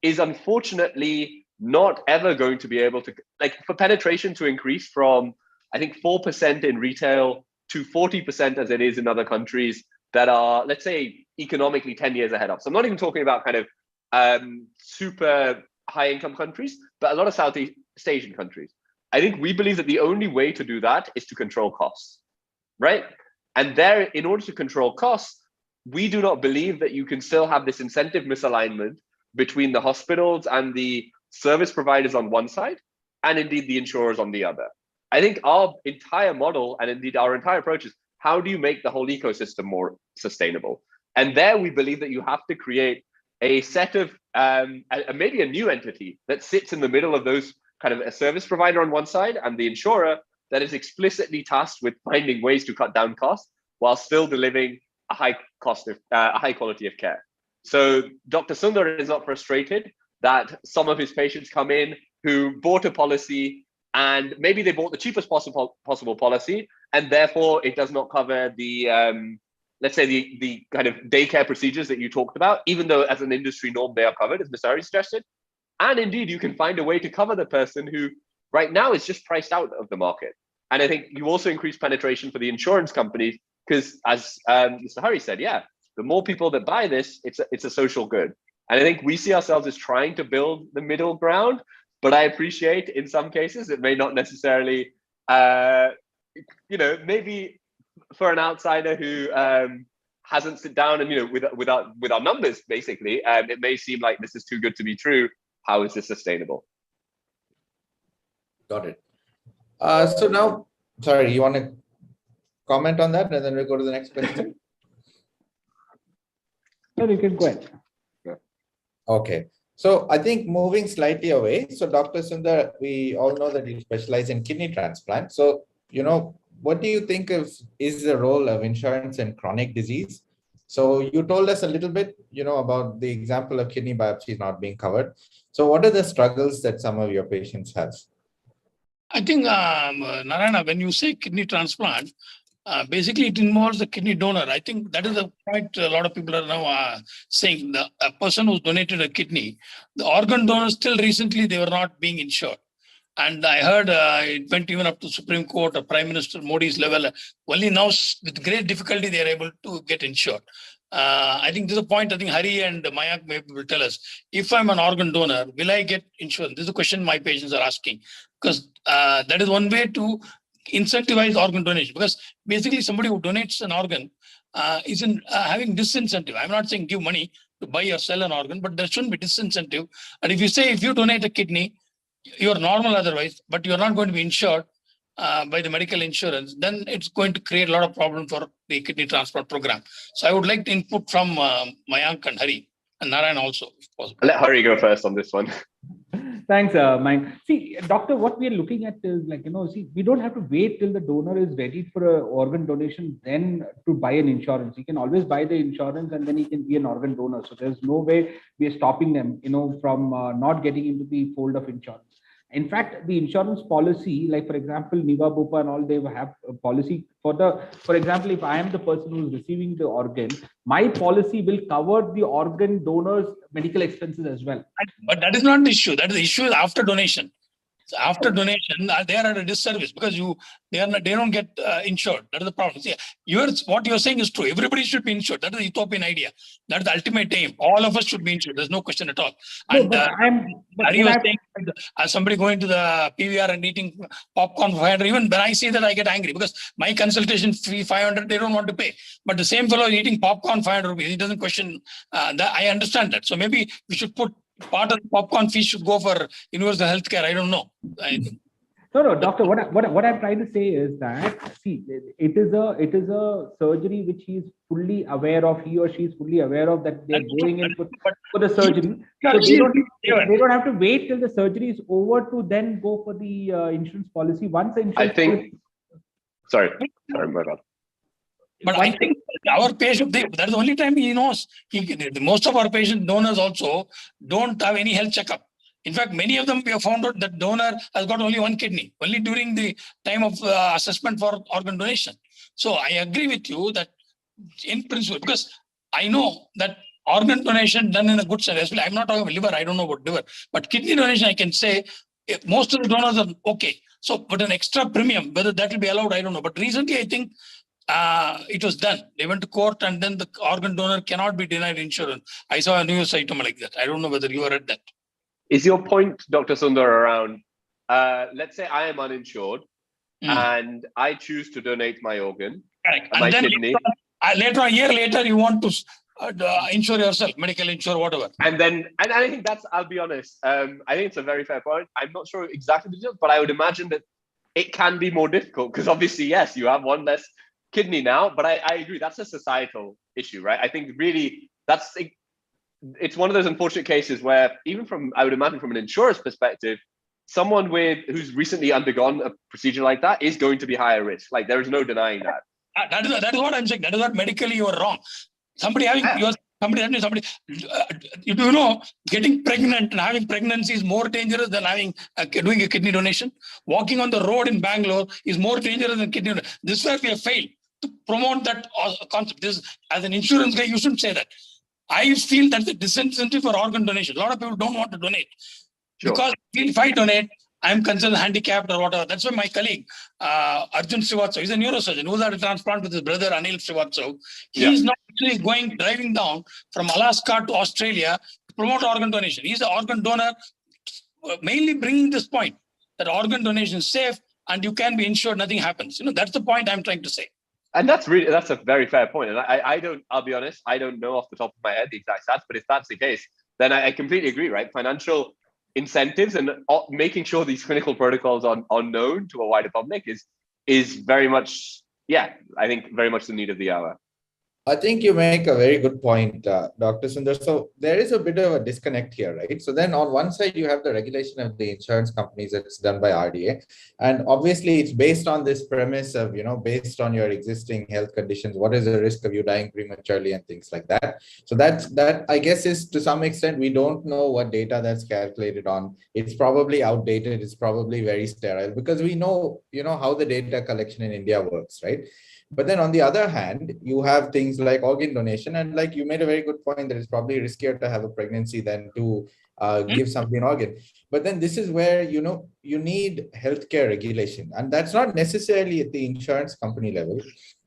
is unfortunately not ever going to be able to, like, for penetration to increase from, I think, 4% in retail to 40% as it is in other countries that are, let's say, economically 10 years ahead of. So I'm not even talking about kind of super high income countries, but a lot of Southeast Asian countries. I think we believe that the only way to do that is to control costs, right? And there, in order to control costs, we do not believe that you can still have this incentive misalignment between the hospitals and the service providers on one side, and indeed the insurers on the other. I think our entire model, and indeed our entire approach, is how do you make the whole ecosystem more sustainable? And there we believe that you have to create a set of, maybe a new entity that sits in the middle of those, kind of a service provider on one side and the insurer that is explicitly tasked with finding ways to cut down costs while still delivering a high quality of care. So Dr. Sundar is not frustrated that some of his patients come in who bought a policy, and maybe they bought the cheapest possible policy, and therefore it does not cover the, let's say, the kind of daycare procedures that you talked about, even though as an industry norm they are covered, as Mr. Hari suggested. And indeed, you can find a way to cover the person who right now is just priced out of the market. And I think you also increase penetration for the insurance companies, because as Mr. Hari said, yeah, the more people that buy this, it's a social good. And I think we see ourselves as trying to build the middle ground, but I appreciate in some cases it may not necessarily, maybe for an outsider who hasn't sit down and, with our numbers, basically, it may seem like this is too good to be true. How is this sustainable? Got it. So now, sorry, you want to comment on that, and then we'll go to the next question? No, you can go ahead. Okay. So I think moving slightly away. So Dr. Sundar, we all know that you specialize in kidney transplant. So, what do you think is the role of insurance in chronic disease? So you told us a little bit, about the example of kidney biopsies not being covered. So what are the struggles that some of your patients have? I think, Narayana, when you say kidney transplant, basically it involves the kidney donor. I think that is the point a lot of people are now saying. A person who's donated a kidney, the organ donors still recently, they were not being insured. And I heard it went even up to Supreme Court or Prime Minister Modi's level. Only now, with great difficulty, they are able to get insured. I think this is a point I think Hari and Mayank maybe will tell us. If I'm an organ donor, will I get insurance? This is a question my patients are asking. Because that is one way to incentivize organ donation. Because basically somebody who donates an organ is having disincentive. I'm not saying give money to buy or sell an organ, but there shouldn't be disincentive. And if you donate a kidney, you're normal otherwise, but you're not going to be insured by the medical insurance, then it's going to create a lot of problems for the kidney transplant program. So I would like the input from Mayank and Hari, and Narayan also, if possible. I'll let Hari go first on this one. Thanks, Mayank. See, doctor, what we are looking at is we don't have to wait till the donor is ready for an organ donation then to buy an insurance. He can always buy the insurance and then he can be an organ donor. So there's no way we are stopping them, from not getting into the fold of insurance. In fact, the insurance policy, like for example, Niva Bupa and all, they have a policy for example, if I am the person who is receiving the organ, my policy will cover the organ donor's medical expenses as well. But that is not the issue. That is the issue is after donation. So after donation, they are at a disservice because they don't get insured. That is the problem. See, what you're saying is true. Everybody should be insured. That is the utopian idea. That is the ultimate aim. All of us should be insured. There's no question at all. And are you saying somebody going to the PVR and eating popcorn for 500? Even when I say that, I get angry because my consultation fee 500, they don't want to pay. But the same fellow is eating popcorn 500 rupees. He doesn't question that. I understand that. So maybe we should put part of the popcorn fee should go for universal healthcare. I don't know. No, doctor. What I'm trying to say is that it is a surgery which he is fully aware of. He or she is fully aware of that they're going in for the surgery. So they don't have to wait till the surgery is over to then go for the insurance policy. Once the insurance Sorry, my bad. But I think our patient, that's the only time he knows. Most of our patient donors also don't have any health checkup. In fact, many of them we have found out that donor has got only one kidney, only during the time of assessment for organ donation. So I agree with you that in principle, because I know that organ donation done in a good sense, especially I'm not talking about liver, I don't know about liver, but kidney donation, I can say most of the donors are okay. So, but an extra premium, whether that will be allowed, I don't know. But recently, I think it was done. They went to court and then the organ donor cannot be denied insurance. I saw a news item like that. I don't know whether you read that. Is your point, Dr. Sundar, around, let's say I am uninsured and I choose to donate my organ, correct, my and then kidney. Later on, a year later, you want to insure yourself, medical insure, whatever. And I think that's, I'll be honest, I think it's a very fair point. I'm not sure exactly the details, but I would imagine that it can be more difficult because obviously, yes, you have one less kidney now, but I agree, that's a societal issue, right? I think really it's one of those unfortunate cases where even from, I would imagine from an insurer's perspective, someone who's recently undergone a procedure like that is going to be higher risk. Like there is no denying that. That is what I'm saying. That is not medically you are wrong. Somebody having you know, getting pregnant and having pregnancy is more dangerous than doing a kidney donation. Walking on the road in Bangalore is more dangerous than kidney donation. This is where we have failed to promote that concept. This, as an insurance guy, you shouldn't say that. I feel that's a disincentive for organ donation. A lot of people don't want to donate because if I donate, I'm considered handicapped or whatever. That's why my colleague, Arjun Srivatsav, he's a neurosurgeon who's had a transplant with his brother, Anil Srivatsav. He's not actually driving down from Alaska to Australia to promote organ donation. He's an organ donor, mainly bringing this point that organ donation is safe and you can be insured, nothing happens. You know, that's the point I'm trying to say. And that's a very fair point. And I'll be honest, I don't know off the top of my head the exact stats, but if that's the case, then I completely agree, right? Financial incentives and making sure these clinical protocols are known to a wider public is very much, I think very much the need of the hour. I think you make a very good point, Dr. Sundar. So there is a bit of a disconnect here, right? So then on one side, you have the regulation of the insurance companies that's done by RDA. And obviously it's based on this premise of, based on your existing health conditions, what is the risk of you dying prematurely and things like that. So that I guess is to some extent, we don't know what data that's calculated on. It's probably outdated. It's probably very sterile because we know, how the data collection in India works, right? But then on the other hand, you have things like organ donation. And like you made a very good point that it's probably riskier to have a pregnancy than to give somebody an organ. But then this is where, you need healthcare regulation. And that's not necessarily at the insurance company level.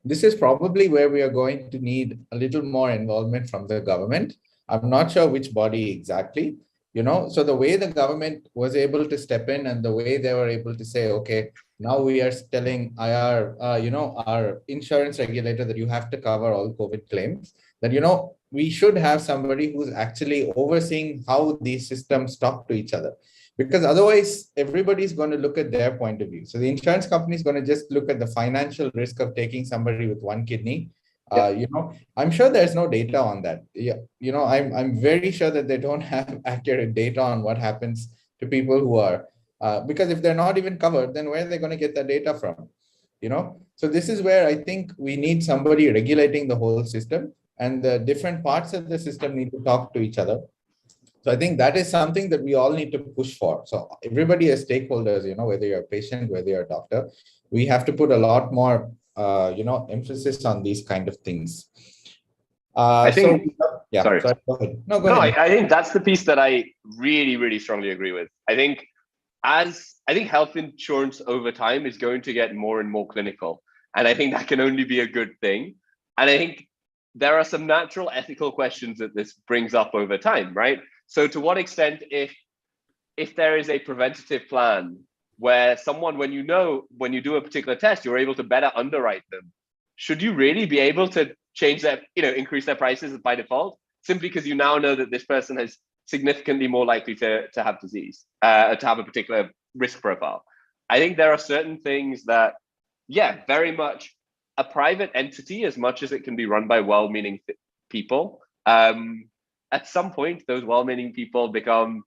This is probably where we are going to need a little more involvement from the government. I'm not sure which body exactly, so the way the government was able to step in and the way they were able to say, okay, now we are telling our insurance regulator that you have to cover all COVID claims, that, we should have somebody who's actually overseeing how these systems talk to each other. Because otherwise, everybody's going to look at their point of view. So the insurance company is going to just look at the financial risk of taking somebody with one kidney. I'm sure there's no data on that. I'm very sure that they don't have accurate data on what happens to people who are, because if they're not even covered, then where are they going to get that data from? So this is where I think we need somebody regulating the whole system, and the different parts of the system need to talk to each other. So I think that is something that we all need to push for. So everybody as stakeholders, whether you're a patient, whether you're a doctor, we have to put a lot more emphasis on these kind of things. I think, sorry, go ahead. No, go ahead. I think that's the piece that I really, really strongly agree with. I think health insurance over time is going to get more and more clinical. And I think that can only be a good thing. And I think there are some natural ethical questions that this brings up over time, right? So to what extent, if there is a preventative plan where someone, when you do a particular test, you're able to better underwrite them, should you really be able to change their, increase their prices by default, simply because you now know that this person is significantly more likely to have disease, to have a particular risk profile? I think there are certain things that, very much a private entity, as much as it can be run by well-meaning people, at some point, those well-meaning people become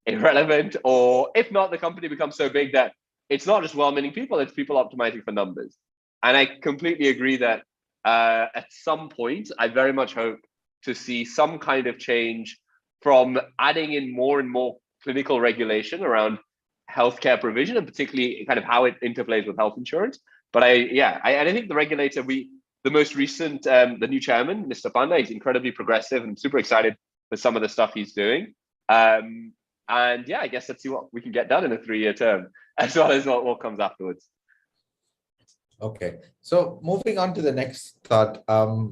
irrelevant, or if not, the company becomes so big that it's not just well-meaning people, it's people optimizing for numbers. And I completely agree that at some point, I very much hope to see some kind of change from adding in more and more clinical regulation around healthcare provision, and particularly kind of how it interplays with health insurance. But I think the regulator, the most recent, the new chairman, Mr. Panda, he's incredibly progressive, and I'm super excited for some of the stuff he's doing. And yeah, I guess let's see what we can get done in a 3-year term, as well as what comes afterwards. Okay, so moving on to the next thought.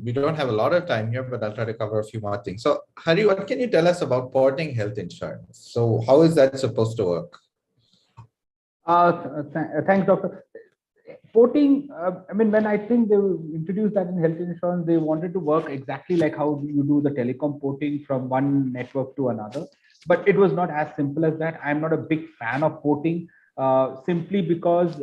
We don't have a lot of time here, but I'll try to cover a few more things. So Hari, what can you tell us about porting health insurance? So how is that supposed to work? Thanks, Doctor. Porting, I mean, when I think they introduced that in health insurance, they wanted to work exactly like how you do the telecom porting from one network to another. But it was not as simple as that. I'm not a big fan of porting, simply because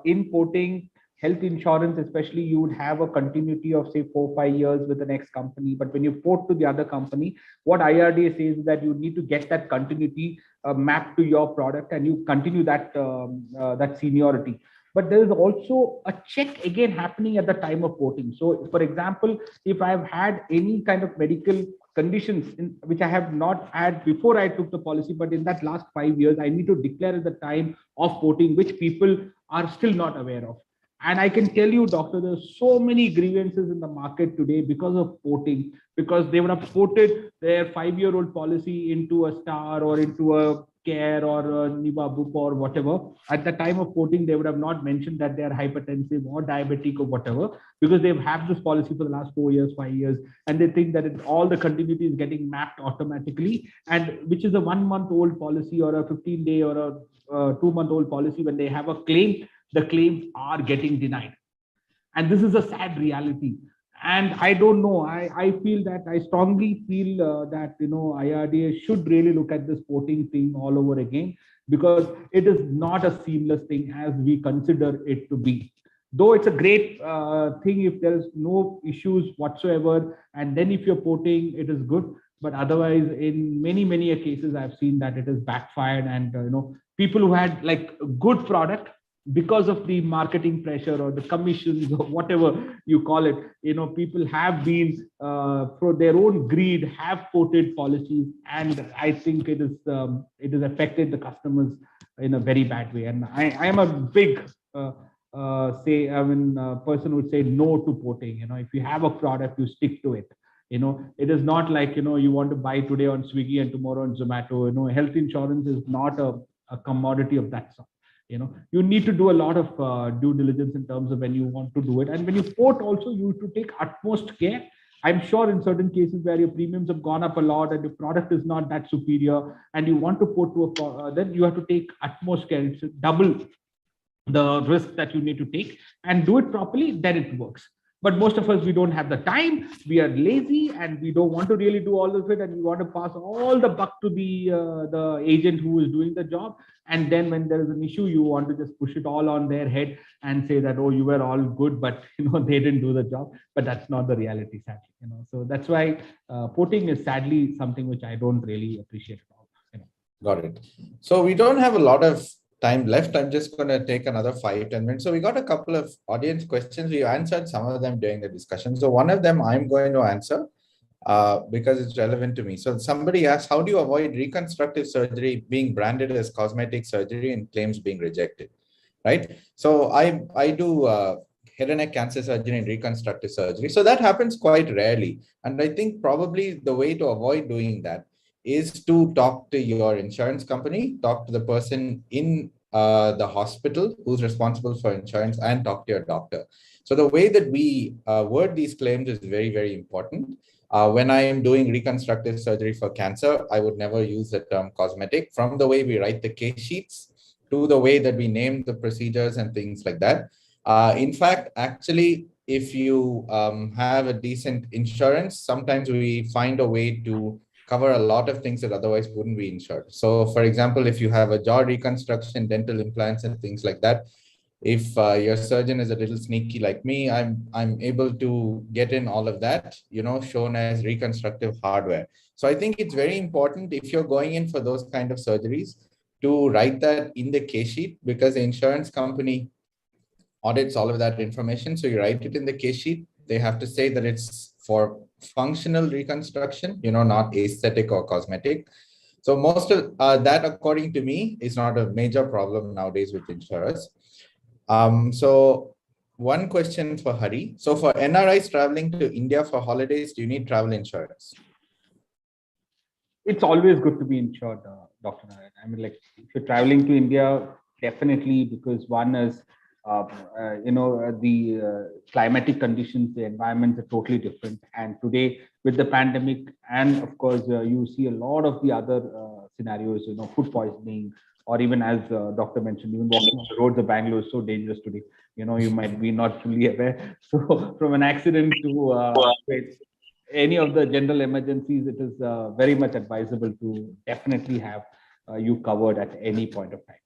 in porting, health insurance, especially, you would have a continuity of say 4-5 years with the next company. But when you port to the other company, what IRDA says is that you need to get that continuity mapped to your product, and you continue that that seniority. But there is also a check again happening at the time of porting. So, for example, if I've had any kind of medical conditions which I have not had before I took the policy, but in that last 5 years, I need to declare at the time of porting, which people are still not aware of. And I can tell you, doctor, there's so many grievances in the market today because of porting, because they would have ported their 5-year-old policy into a Star or into a Care or a Niva Bupa or whatever. At the time of porting, they would have not mentioned that they are hypertensive or diabetic or whatever, because they've had this policy for the last 4 years, 5 years, and they think that all the continuity is getting mapped automatically, and which is a 1-month-old policy or a 15-day or a 2-month-old policy. When they have a claim, the claims are getting denied. And this is a sad reality. And I don't know, I feel that, I strongly feel that, IRDA should really look at this porting thing all over again, because it is not a seamless thing as we consider it to be. Though it's a great thing if there is no issues whatsoever, and then if you're porting, it is good. But otherwise, in many cases, I've seen that it has backfired, and people who had like a good product, because of the marketing pressure or the commissions or whatever you call it, people have been for their own greed have ported policies, and I think it has affected the customers in a very bad way. And I am a big person who would say no to porting. If you have a product, you stick to it. It is not like you want to buy today on Swiggy and tomorrow on Zomato. Health insurance is not a commodity of that sort. You need to do a lot of due diligence in terms of when you want to do it. And when you port also, you have to take utmost care. I'm sure in certain cases where your premiums have gone up a lot and your product is not that superior and you want to port to then you have to take utmost care. It's double the risk that you need to take, and do it properly, then it works. But most of us, we don't have the time, we are lazy, and we don't want to really do all of it, and we want to pass all the buck to the agent who is doing the job. And then when there is an issue, you want to just push it all on their head and say that, oh, you were all good, but they didn't do the job. But that's not the reality, sadly. So that's why porting is sadly something which I don't really appreciate at all. Got it. So we don't have a lot of time left. I'm just going to take another 5-10 minutes. So we got a couple of audience questions. We answered some of them during the discussion. So one of them I'm going to answer because it's relevant to me. So somebody asked, how do you avoid reconstructive surgery being branded as cosmetic surgery and claims being rejected? Right. So I do head and neck cancer surgery and reconstructive surgery. So that happens quite rarely. And I think probably the way to avoid doing that is to talk to your insurance company, talk to the person in the hospital who's responsible for insurance, and talk to your doctor. So the way that we word these claims is very, very important. When I am doing reconstructive surgery for cancer, I would never use the term cosmetic, from the way we write the case sheets to the way that we name the procedures and things like that. In fact, actually, if you have a decent insurance, sometimes we find a way to cover a lot of things that otherwise wouldn't be insured. So for example, if you have a jaw reconstruction, dental implants and things like that, if your surgeon is a little sneaky like me, I'm able to get in all of that, shown as reconstructive hardware. So I think it's very important, if you're going in for those kind of surgeries, to write that in the case sheet, because the insurance company audits all of that information. So you write it in the case sheet. They have to say that it's for functional reconstruction, not aesthetic or cosmetic. So most of that, according to me, is not a major problem nowadays with insurers. So one question for Hari. So for NRIs traveling to India for holidays, do you need travel insurance? It's always good to be insured, Dr. Narayan. I mean, like if you're traveling to India, definitely, because one is, the climatic conditions, the environments are totally different. And today with the pandemic, and of course, you see a lot of the other scenarios, food poisoning, or even as doctor mentioned, even walking on the roads of Bangalore is so dangerous today. You might be not fully aware. So from an accident to any of the general emergencies, it is very much advisable to definitely have you covered at any point of time.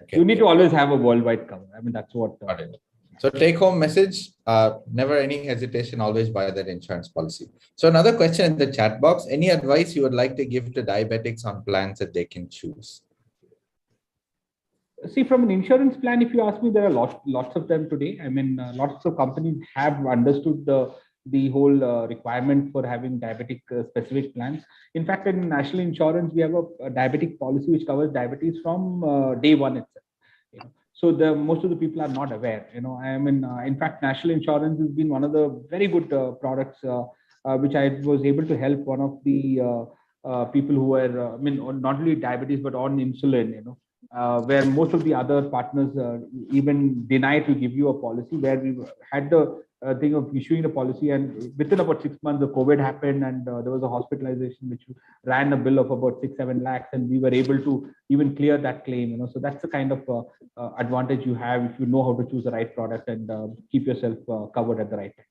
Okay. You need to always have a worldwide cover. I mean, that's what. Got it. So take home message, never any hesitation, always buy that insurance policy. So another question in the chat box, any advice you would like to give to diabetics on plans that they can choose? See, from an insurance plan, if you ask me, there are lots of them today. I mean, lots of companies have understood the whole requirement for having diabetic specific plans. In fact, in national insurance, we have a diabetic policy which covers diabetes from day one itself. So most of the people are not aware. I mean, in fact, national insurance has been one of the very good products which I was able to help one of the people who were, not only diabetes but on insulin. Where most of the other partners even deny to give you a policy, where we had the thing of issuing a policy, and within about 6 months, the COVID happened, and there was a hospitalization which ran a bill of about 6-7 lakhs, and we were able to even clear that claim. So that's the kind of advantage you have if you know how to choose the right product and keep yourself covered at the right time.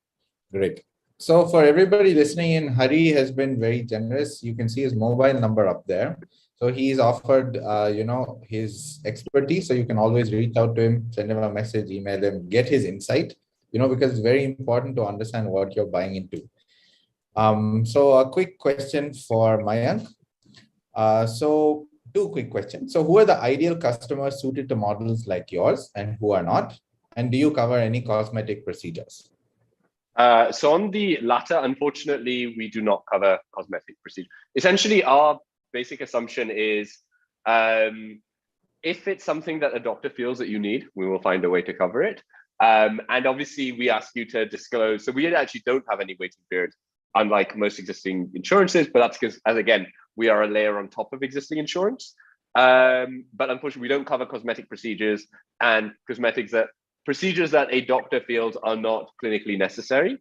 Great. So for everybody listening in, Hari has been very generous. You can see his mobile number up there. So he's offered, his expertise. So you can always reach out to him, send him a message, email him, get his insight, because it's very important to understand what you're buying into. So a quick question for Mayank. So two quick questions. So who are the ideal customers suited to models like yours and who are not? And do you cover any cosmetic procedures? So on the latter, unfortunately, we do not cover cosmetic procedure. Essentially, our basic assumption is if it's something that a doctor feels that you need, we will find a way to cover it. And obviously, we ask you to disclose. So we actually don't have any waiting period, unlike most existing insurances, but that's because, as again, we are a layer on top of existing insurance. But unfortunately, we don't cover cosmetic procedures and procedures that a doctor feels are not clinically necessary.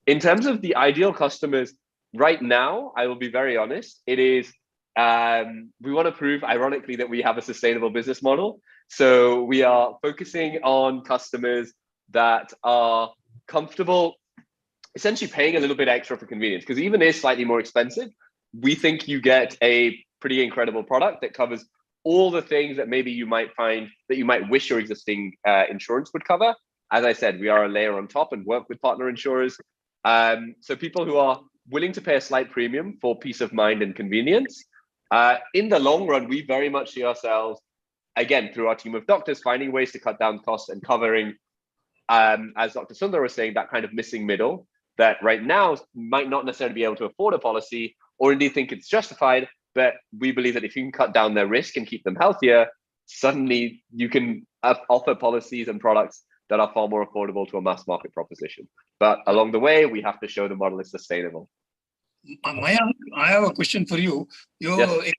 In terms of the ideal customers, right now, I will be very honest, it is, we want to prove, ironically, that we have a sustainable business model. So we are focusing on customers that are comfortable essentially paying a little bit extra for convenience, because even if slightly more expensive, we think you get a pretty incredible product that covers all the things that maybe you might find that you might wish your existing insurance would cover. As I said, we are a layer on top and work with partner insurers. So people who are willing to pay a slight premium for peace of mind and convenience. In the long run, we very much see ourselves, again, through our team of doctors, finding ways to cut down costs and covering, as Dr. Sundar was saying, that kind of missing middle that right now might not necessarily be able to afford a policy or indeed think it's justified. But we believe that if you can cut down their risk and keep them healthier, suddenly you can offer policies and products that are far more affordable to a mass market proposition. But along the way, we have to show the model is sustainable. Mayank, I have a question for you. You Yes.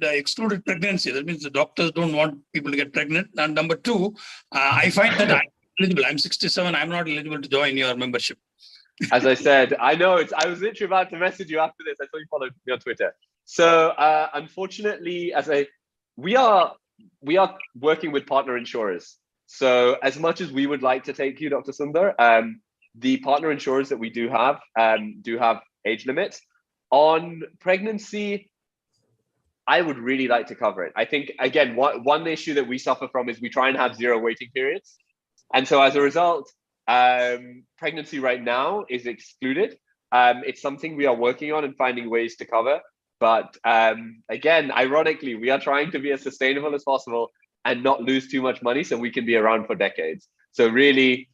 excluded pregnancy. That means the doctors don't want people to get pregnant. And number two, I find that I'm eligible. I'm 67. I'm not eligible to join your membership. As I said, I know I was literally about to message you after this. I saw you followed me on Twitter. So unfortunately, we are working with partner insurers. So as much as we would like to take you, Dr. Sundar, the partner insurers that we do have age limits. On pregnancy, I would really like to cover it. I think, again, one issue that we suffer from is we try and have 0 waiting periods. And so as a result, pregnancy right now is excluded. It's something we are working on and finding ways to cover. But again, ironically, we are trying to be as sustainable as possible and not lose too much money so we can be around for decades. So really,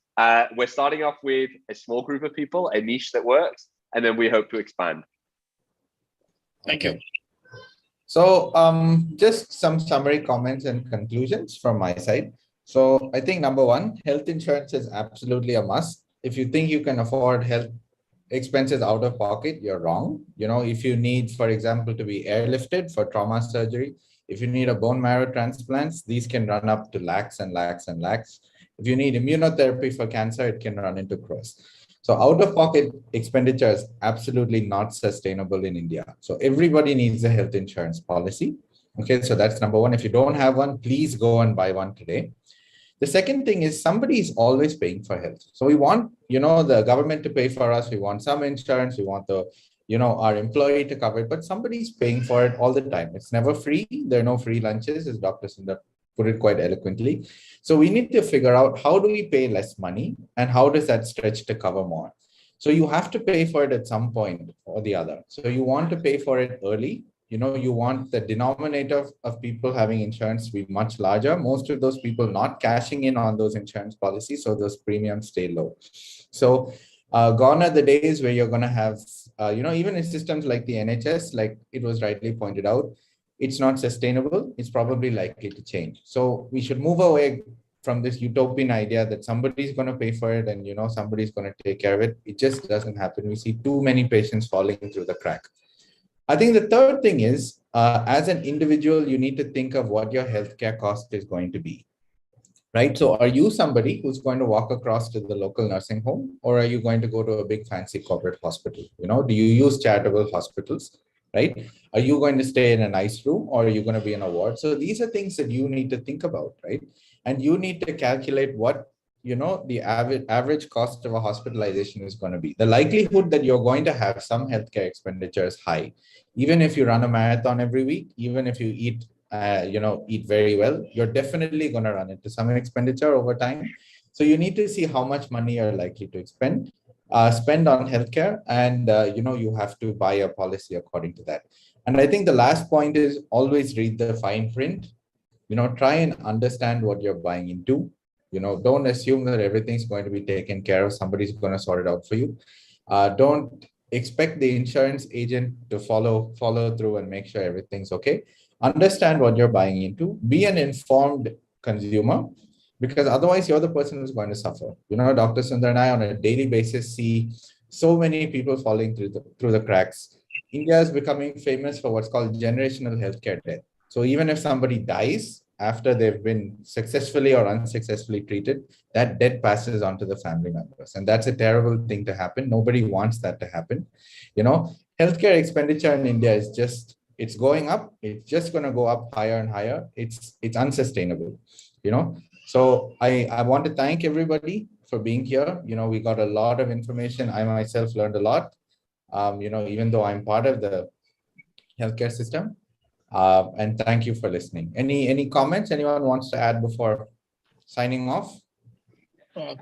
we're starting off with a small group of people, a niche that works, and then we hope to expand. Thank you. So just some summary comments and conclusions from my side. So I think number one, health insurance is absolutely a must. If you think you can afford health expenses out of pocket, you're wrong. If you need, for example, to be airlifted for trauma surgery, if you need a bone marrow transplants, these can run up to lakhs and lakhs and lakhs. If you need immunotherapy for cancer, it can run into crores. So out of pocket expenditure is absolutely not sustainable in India. So everybody needs a health insurance policy. Okay, so that's number one. If you don't have one, please go and buy one today. The second thing is somebody is always paying for health. So we want, the government to pay for us. We want some insurance. We want our employee to cover it, but somebody's paying for it all the time. It's never free. There are no free lunches, as Dr. Sundar put it quite eloquently. So we need to figure out how do we pay less money and how does that stretch to cover more? So you have to pay for it at some point or the other. So you want to pay for it early. You want the denominator of people having insurance to be much larger. Most of those people not cashing in on those insurance policies, so those premiums stay low. So gone are the days where you're going to have, even in systems like the NHS, like it was rightly pointed out, it's not sustainable. It's probably likely to change. So we should move away from this utopian idea that somebody's going to pay for it and, somebody's going to take care of it. It just doesn't happen. We see too many patients falling through the crack. I think the third thing is, as an individual, you need to think of what your healthcare cost is going to be, right? So are you somebody who's going to walk across to the local nursing home, or are you going to go to a big fancy corporate hospital? Do you use charitable hospitals, right? Are you going to stay in a nice room, or are you going to be in a ward? So these are things that you need to think about, right? And you need to calculate what the average cost of a hospitalization is going to be. The likelihood that you're going to have some healthcare expenditure is high. Even if you run a marathon every week, even if you eat very well, you're definitely going to run into some expenditure over time. So you need to see how much money you're likely to spend on healthcare, and you have to buy a policy according to that. And I think the last point is always read the fine print. Try and understand what you're buying into. Don't assume that everything's going to be taken care of. Somebody's going to sort it out for you. Don't expect the insurance agent to follow through and make sure everything's okay. Understand what you're buying into. Be an informed consumer, because otherwise you're the person who's going to suffer. Dr. Sundar and I on a daily basis see so many people falling through the cracks. India is becoming famous for what's called generational healthcare debt. So even if somebody dies after they've been successfully or unsuccessfully treated, that debt passes on to the family members. And that's a terrible thing to happen. Nobody wants that to happen. Healthcare expenditure in India is it's going up. It's just going to go up higher and higher. It's unsustainable, So I want to thank everybody for being here. We got a lot of information. I myself learned a lot, even though I'm part of the healthcare system. And thank you for listening. Any comments anyone wants to add before signing off?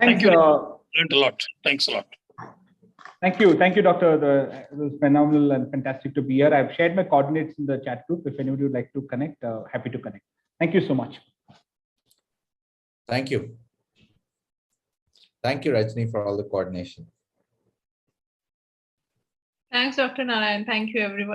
Thank you. Learned a lot. Thanks a lot. Thank you, Doctor. It was phenomenal and fantastic to be here. I've shared my coordinates in the chat group. If anybody would like to connect, happy to connect. Thank you so much. Thank you. Thank you, Rajni, for all the coordination. Thanks, Dr. Narayan. Thank you, everyone.